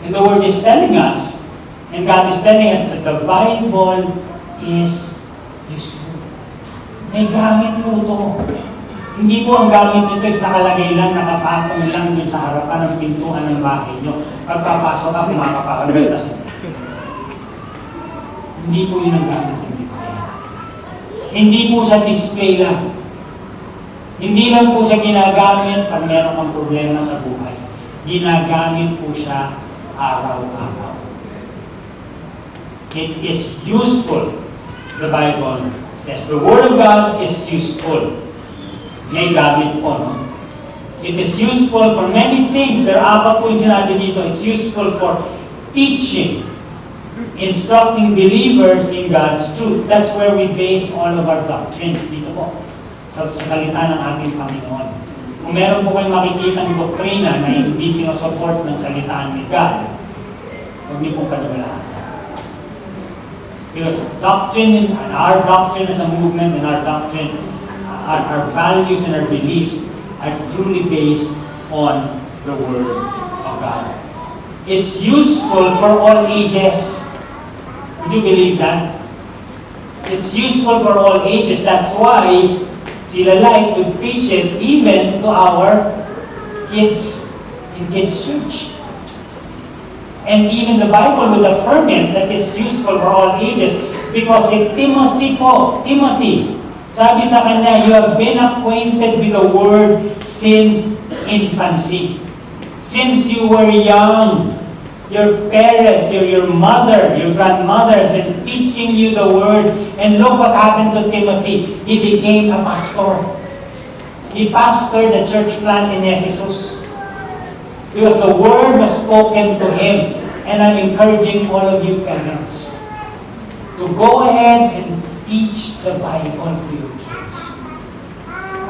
And the Word is telling us, and God is telling us that the Bible is useful. May gamit po ito. Hindi po ang gamit nito is nakalagay lang, nakapatong lang dun sa harapan ng pintuan ng bahay nyo. Pagpapasok ka, kumakapakalagtas. Hindi po yun ang gamit ng Biblia. Hindi po siya display lang. Hindi lang po siya ginagamit pag meron kang problema sa buhay. Ginagamit po siya araw-araw. It is useful, the Bible says. The Word of God is useful. May gamit po, no? It is useful for many things. Pero apat po yung sinabi dito. It's useful for teaching, instructing believers in God's truth. That's where we base all of our doctrines dito po. Sa salita ng ating Panginoon. Kung meron po kayong makikita ng doktrina na hindi sinusupport ng salita ni God, huwag niyo pong paniwalaan. Because doctrine, and our doctrine as a movement, and our doctrine, our values and our beliefs are truly based on the Word of God. It's useful for all ages. Would you believe that? It's useful for all ages. That's why Sila Light would teach it even to our kids in kids' church. And even the Bible would affirm it that it's useful for all ages because si Timothy, sabi sa kanya, you have been acquainted with the Word since infancy. Since you were young, your parents, your mother, your grandmother has been teaching you the Word. And look what happened to Timothy. He became a pastor. He pastored the church plant in Ephesus. Because the Word was spoken to him. And I'm encouraging all of you parents to go ahead and teach the Bible to your kids.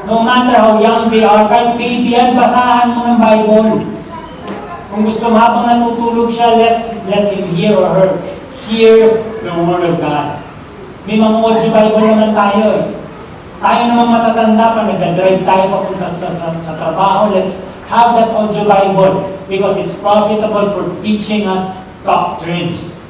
No matter how young they are, kahit baby yan, basahan mo ng Bible. Kung gusto mo habang natutulog siya, let him hear or her hear the Word of God. May mga audio Bible naman tayo eh. Tayo naman matatanda pa, nag-drive tayo papunta sa trabaho. Let's have that audio Bible because it's profitable for teaching us doctrines.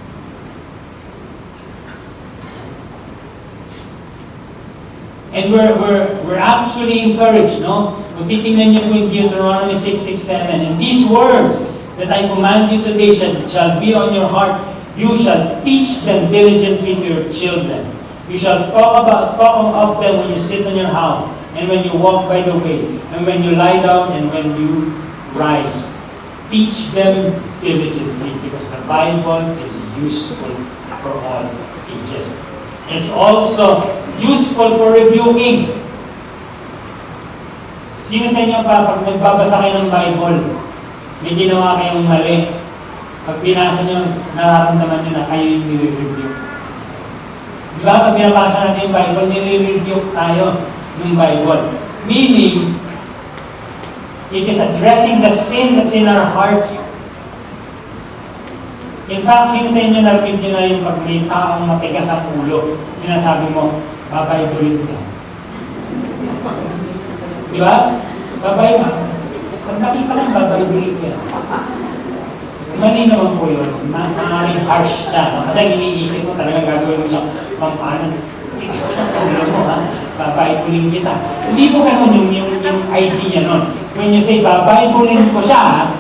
And we're actually encouraged, no? Kung titingnan niyo po yung Deuteronomy 6:6-7, and these words that I command you today shall be on your heart. You shall teach them diligently to your children. You shall talk of them when you sit on your house, and when you walk by the way, and when you lie down, and when you rise. Teach them diligently, because the Bible is useful for all ages. It's also useful for rebuking. Sino sa inyo pa, pag nagbabasa kayo ng Bible, may ginawa kayong mali, pag binasa nyo, nararamdaman nyo na kayo yung nire-review. Di ba? Pag binabasa natin yung Bible, nire-review tayo ng Bible. Meaning, it is addressing the sin that's in our hearts. In fact, sino sa inyo narinig nyo na yung pag may taong matigas ang ulo, sinasabi mo, babaybulit ka. Di ba? Babay ba? Pag nakita lang, babaybulit ka. Mali naman po yun. Maaaring harsh siya. No? Kasi iniisip mo talaga gagawin mo siya pampasan. Tigas na ulo mo, ha? Babaybulin kita. Hindi po ganun yung idea nun. When you say, babaybulin ko siya,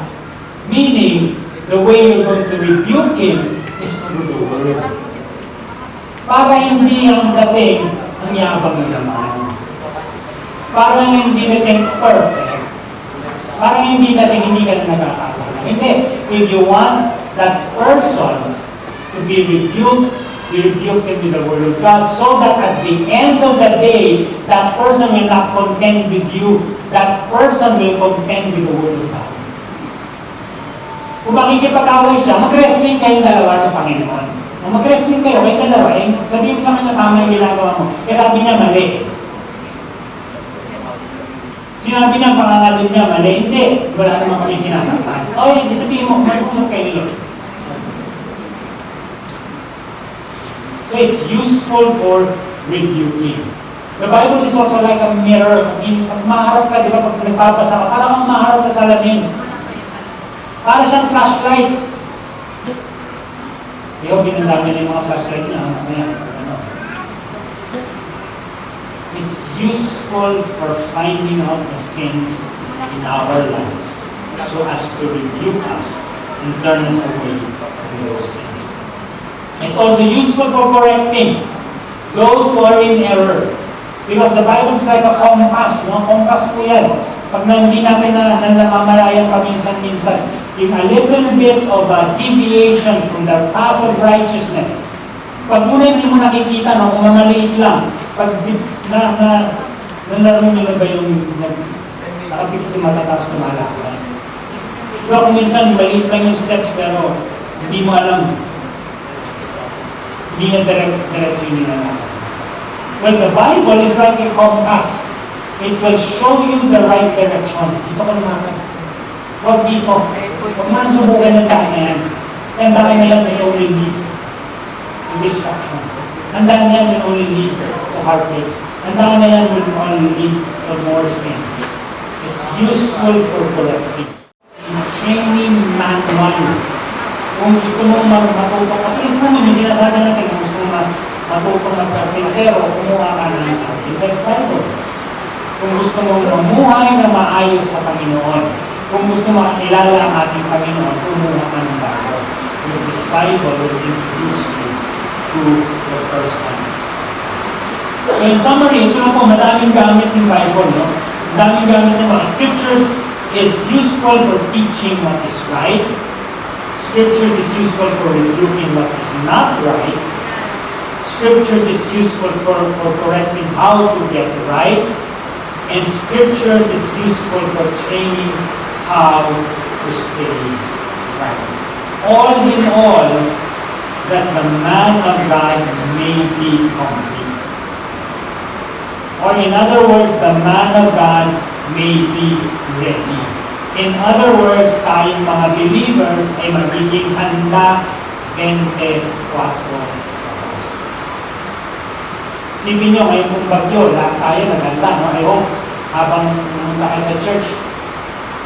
meaning, the way you're going to rebuke him is through the Word. Para hindi ang dating ang yabang na naman. Para hindi dating perfect. Para hindi dating hindi ka na nagkakasala. Hindi. If you want that person to to be rebuked, we rebuke them with the Word of God, so that at the end of the day, that person will not contend with you. That person will contend with the Word of God. Kung makikipag-away siya, mag-wrestling kayong dalawa ng Panginoon. Kung mag-wrestling kayo, kayong dalawa, sabihin mo sa kanya tama yung ginagawa mo. Kaya sabi niya, mali. Sinabi niya, pangangalun niya, mali. Hindi. Wala naman kami sinasaktan. O, sabihin mo, may usap kayo nila. So it's useful for rebuking. The Bible is also like a mirror. Pag maharap ka, di ba, pag nagbabasa ka, parang kang maharap sa salamin. Para siyang flashlight. Kaya ginandami na yung mga flashlight na It's useful for finding out the sins in our lives so as to rebuke us and turn us away from those sins. It's also useful for correcting those who are in error. Because the Bible is like a compass. No? Compass po yan. Pag hindi natin namamalayan paminsan-minsan, yung a little bit of a deviation from the path of righteousness. Pag muna hindi mo nakikita, no, kung mamaliit lang, pag nalaro nyo ba yung nakapit yung matataas na malakad? Diba kung minsan maliit lang yung steps pero hindi mo alam, hindi na direct yung nilalakad. Well, the Bible is like a compass. It will show you the right direction. Dito ka lumakad. Huwag dito. Huwag mo nang subukan ng daan na yan. Ang daan na yan will only lead to destruction. Ang daan na yan will only lead to heartaches. Ang daan na yan will only lead to more sin. It's useful for correcting. In training manual, kung gusto mo matutong katulad namin, yung sinasabi natin, kung gusto mo matutong magkarpintero, kumuha ka ng Carpenter's Bible. Kung gusto mo mamuhay na maayos sa Panginoon, kung gusto mo kilala ang ating Panginoon, kumuha ka ng Bible. Because this Bible will introduce you to the person. So in summary, ito na po, madaming gamit ng Bible. No? Madaming gamit ng mga scriptures is useful for teaching what is right. Scriptures is useful for rebuking what is not right. Scriptures is useful for correcting how to get right. And scriptures is useful for training how to stay right. All in all, that the man of God may be complete. Or in other words, the man of God may be ready. In other words, tayong mga believers ay magiging handa 24 oras. Isipin nyo, ngayon kung bagyo, lahat tayo naganda, no? I hope, habang pumunta kayo sa church,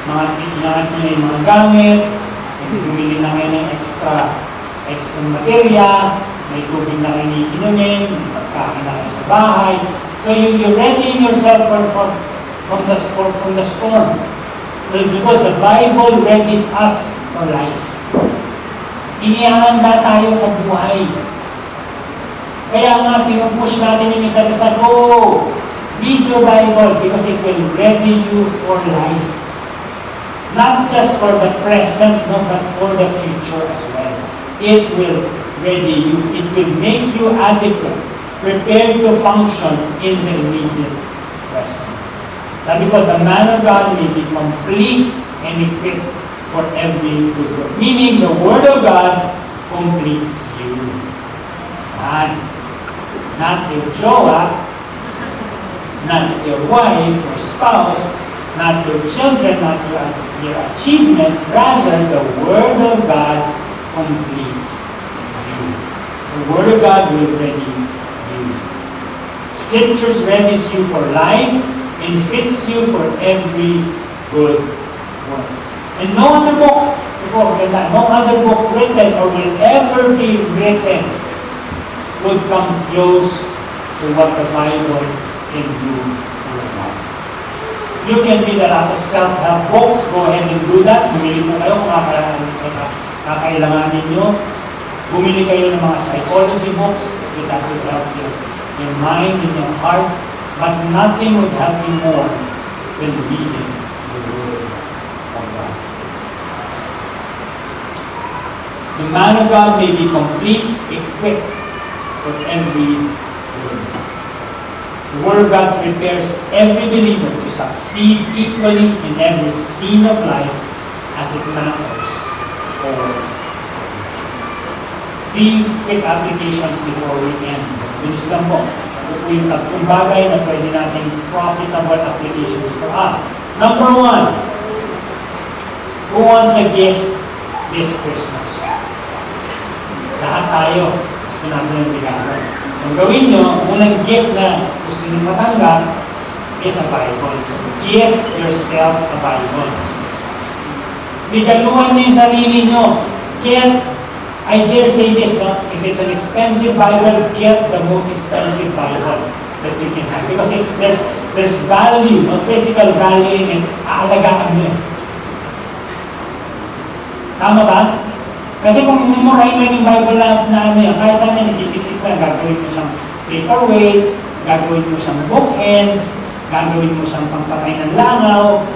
inangat nyo na yung mga gamit, bumili na kayo ng extra material, may tubig na kayo iinumin, may pagkain na kayo sa bahay. So you're readying yourself from the storm. Well, because the Bible readies us for life. Inihahanda tayo sa buhay. Kaya nga, pinupush natin yung isa't isa, go! Read your Bible because it will ready you for life. Not just for the present, no, but for the future as well. It will ready you. It will make you adequate, prepared to function in the immediate present. Sabi ko, the man of God may be complete and equipped for every good work. Meaning, the Word of God completes you. And not your jowa, not your wife or spouse, not your children, not your achievements. Rather, the Word of God completes you. The Word of God will ready you. Scriptures readies you for life and fits you for every good work. And no other book, no other book written or will ever be written would come close to what the Bible can do for your life. You can read a lot of self-help books. Go ahead and do that. Bumili po kayo kung kakailanganin nyo. Bumili kayo ng mga psychology books. That will help your mind and your heart. But nothing would help you more than reading the Word of God. the man of God may be complete, equipped for every good. The Word of God prepares every believer to succeed equally in every scene of life as it matters for 3 quick applications before we end. Bilis lang po. Ito po yung tatlong bagay na pwede nating profitable applications for us. Number 1, who wants a gift this Christmas? Lahat tayo gusto natin ng regalo. So gawin nyo, unang gift na gusto nyo matanggap is a Bible. So give yourself a Bible this Christmas. Regaluhan nyo yung sarili nyo. Kaya, I dare say this, no? If it's an expensive Bible, get the most expensive Bible that you can have. Because if there's value, no, physical value in it, aalagaan nyo. Tama ba? Kasi kung mumurahin lang yung Bible na ano yan, kahit saan yan isisiksik na, gagawin mo siyang paperweight, gagawin mo siyang bookends, gagawin mo siyang pampatay ng langaw.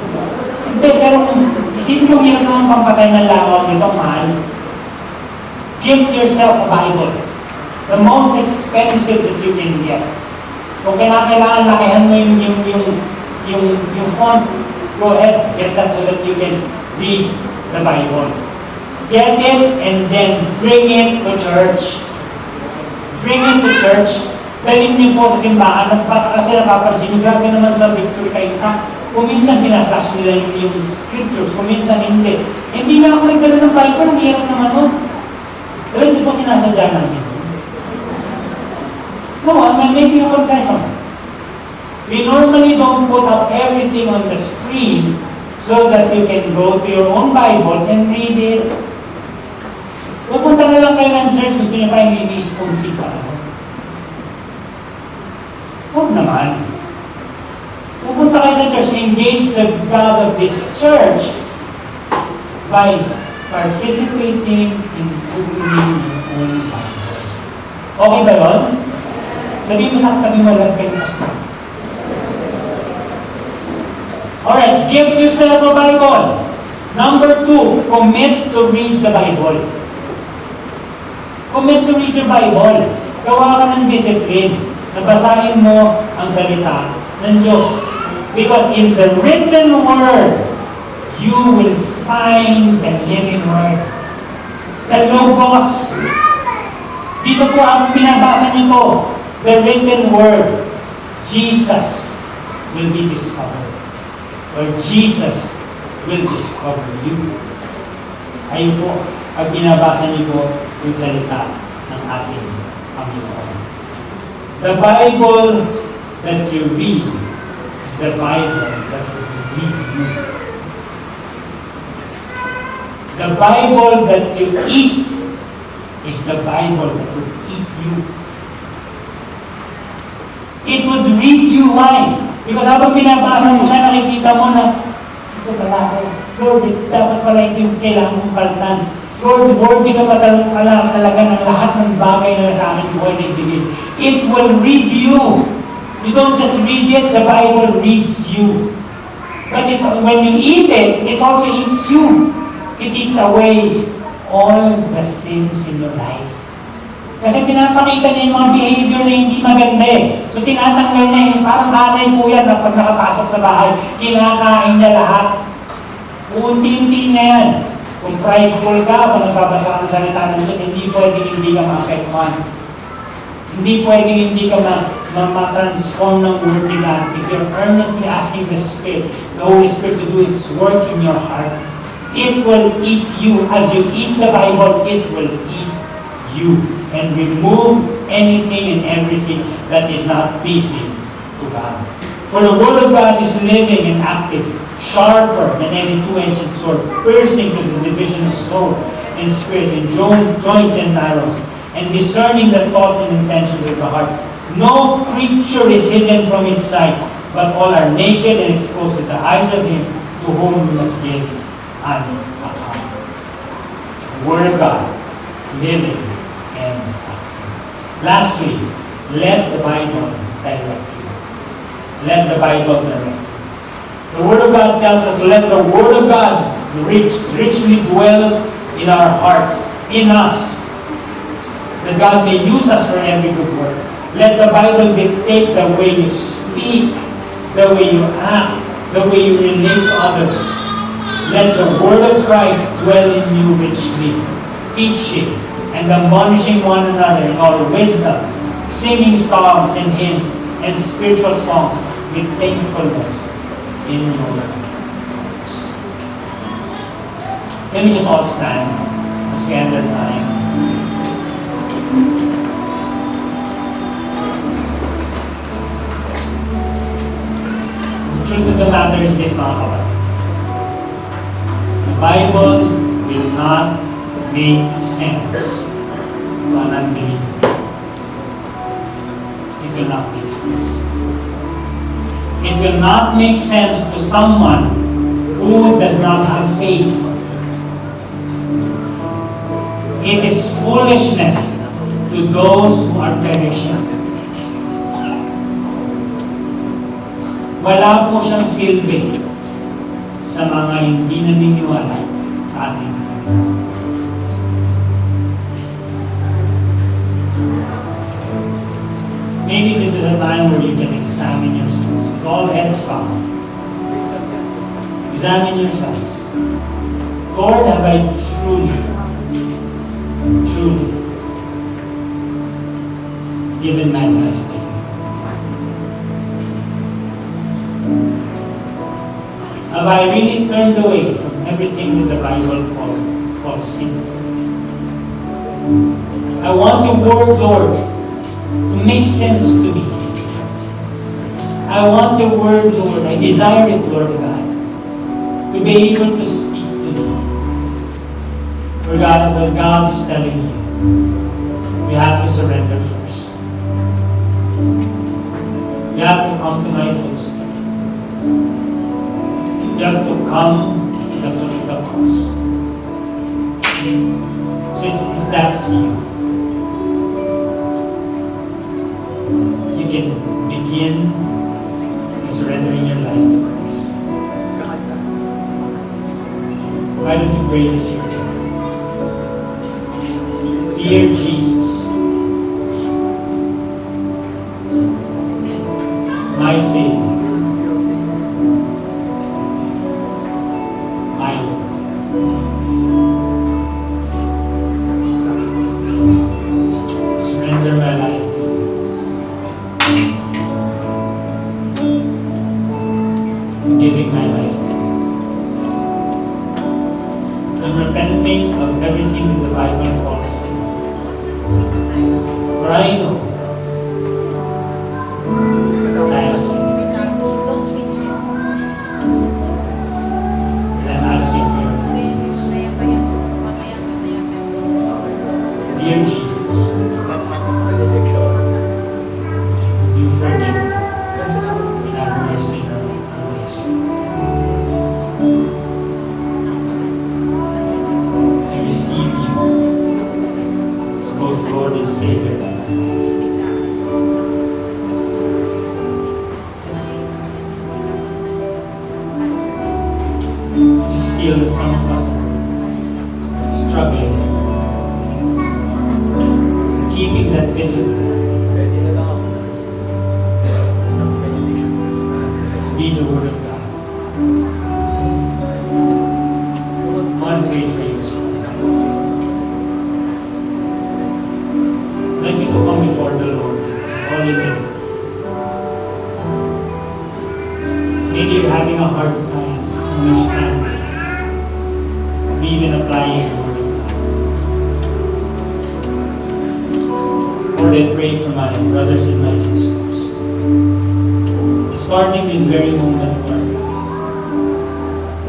Hindi, pero kung isipin mo hirap naman pampatay ng langaw nito, mahal. Give yourself a Bible. The most expensive that you can get. Kung kailangan lakihan mo yung font, go ahead, get that so that you can read the Bible. Get it and then bring it to church. Bring it to church. Dalhin niyo po sa simbahan. Kasi napapansin niyo, grabe naman sa Victory Kainta. Kung minsan pinaflash nila yung scriptures, kung minsan hindi. Hindi na ako nagdala ng Bible, ang hirap naman nun. Pero hindi po sinasadya namin. No, I'm making a confession. We normally don't put up everything on the screen so that you can go to your own Bibles and read it. Pupunta na lang kayo ng church, gusto niyo pa yung spoon feed pa ako. Huwag naman. Pupunta kayo sa church, engage the God of this church by participating in opening your own Bibles. Okay ba yun? Sabihin mo sa kami walang kayo pastor. Alright, give yourself a Bible. Number 2, commit to read the Bible. Commit to read your Bible. Gawa ka ng discipline. Nabasahin mo ang salita ng Diyos. Because in the written word, you will find the living word. The Logos. Dito po ang binabasa niyo po. The written word. Jesus will be discovered. Or Jesus will discover you. Ayun po, pag binabasa niyo po yung salita ng ating Panginoon. The Bible that you read is the Bible that will read you. The Bible that you eat is the Bible that will eat you. It would read you. Why? Because habang binabasa mo siya, nakikita mo na ito pala ako. Lord, dapat pala ito yung kailangan mong palitan. Lord, worthy ka pa talaga ng lahat ng bagay na sa aking buhay na ibigay. It will read you. You don't just read it, the Bible reads you. But when you eat it, it also eats you. It eats away all the sins in your life. Kasi pinapakita niya yung mga behavior na hindi maganda eh. So tinatanggal niya yung parang hanay po yan na pag nakapasok sa bahay, kinakain niya lahat. Unti-unti na yan. Kung prideful ka, kung nagbabasa ka ng salita ng Diyos, hindi pwedeng hindi ka ma-affectuhan. Hindi pwedeng hindi ka ma-transform ng word ni God. If you're earnestly asking the Spirit, the Holy Spirit to do its work in your heart, it will eat you. As you eat the Bible, it will eat you and remove anything and everything that is not pleasing to God. For the Word of God is living and active, sharper than any two-edged sword, piercing to the division of soul and spirit and joints and marrows, and discerning the thoughts and intentions of the heart. No creature is hidden from its sight, but all are naked and exposed to the eyes of Him to whom we must give an account. The Word of God, living and active. Lastly, let the Bible direct you. Let the Bible direct you. The Word of God tells us, let the Word of God richly dwell in our hearts. in us, that God may use us for every good work. Let the Bible dictate the way you speak, the way you act, the way you relate to others. Let the word of Christ dwell in you richly, teaching and admonishing one another in all wisdom, singing psalms and hymns and spiritual songs with thankfulness in your hearts. Let me just all stand as we end our time. The truth of the matter is this, mga kapatid. The Bible will not make sense to an unbeliever. It will not make sense. It will not make sense to someone who does not have faith. It is foolishness to those who are perishing. Wala po siyang silbi sa mga hindi naniniwala sa ating. Maybe this is a time where you can examine yourselves. With all heads bowed. Examine yourselves. Lord, have I truly given my life to you? Have I really turned away from everything that the Bible calls sin? I want your word, Lord, to make sense to me. I want your word, Lord. I desire it, Lord God, to be able to speak to me. For God, what God is telling you, we have to surrender first. You have to come to my footsteps. You have to come to the foot of the cross. So if that's you, you can begin by surrendering your life to Christ. Why don't you pray this prayer? Dear Jesus, my Savior, my Lord, surrender my life to you. Giving my life to you. I'm repenting of everything that the Bible calls sin. For I know that I have sinned. And I'm asking for your forgiveness. Dear Jesus, would you forgive me and have mercy on me? I receive you as both Lord and Savior. Just feel that some of us are struggling, keeping that discipline. Read the Word of God. I want to pray for you. I'd like you to come before the Lord, all humility. Maybe you're having a hard time understanding, or even applying the Word of God. Lord, I pray for my brothers and my sisters. Starting this very moment, Lord,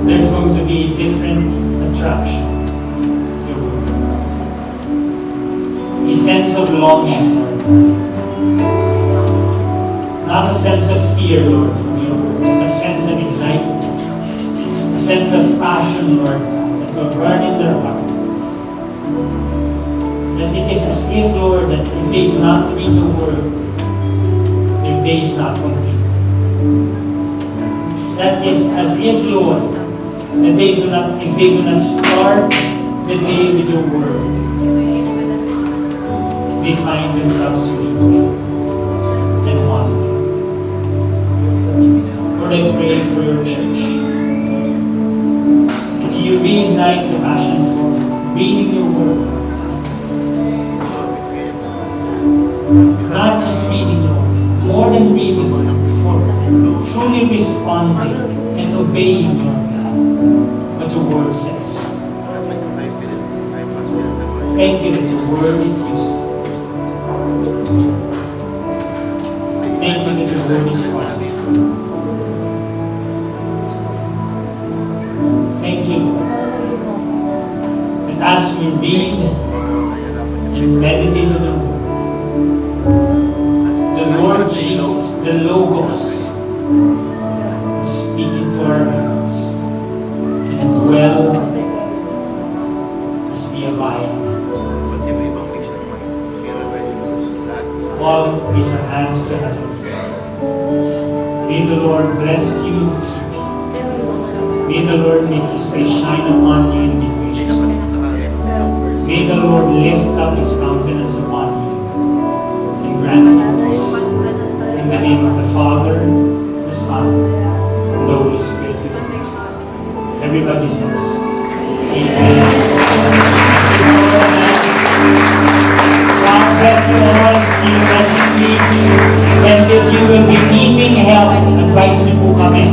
there's going to be different attraction to your Word. A sense of longing, Lord. Not a sense of fear, Lord, from your Word, but a sense of excitement. A sense of passion, Lord, that will burn in their heart. That it is as if, Lord, that if they do not read the Word, their day is not complete. That is as if, Lord, that if they do not start the day with your Word, they find themselves weak and wanting. Lord, I pray for your church. That you reignite the passion for reading your word. Not just reading your word, more than reading your word, for truly responding and obeying your God, what the word says. Thank you that the word is useful. Thank you that the word is powerful. Thank you, Lord, that as we read and meditate on the word, the Lord Jesus, the Logos, is speaking to our hearts and dwell as we abide. All raise our hands to heaven. May the Lord bless you. May the Lord make His face shine upon you and be gracious. May the Lord lift up His countenance upon you and grant you peace. In the name of the Father, the Son, and the Holy Spirit. Everybody says, Amen. God bless you all. See you next week. And if you will be needing help, advise me po kami.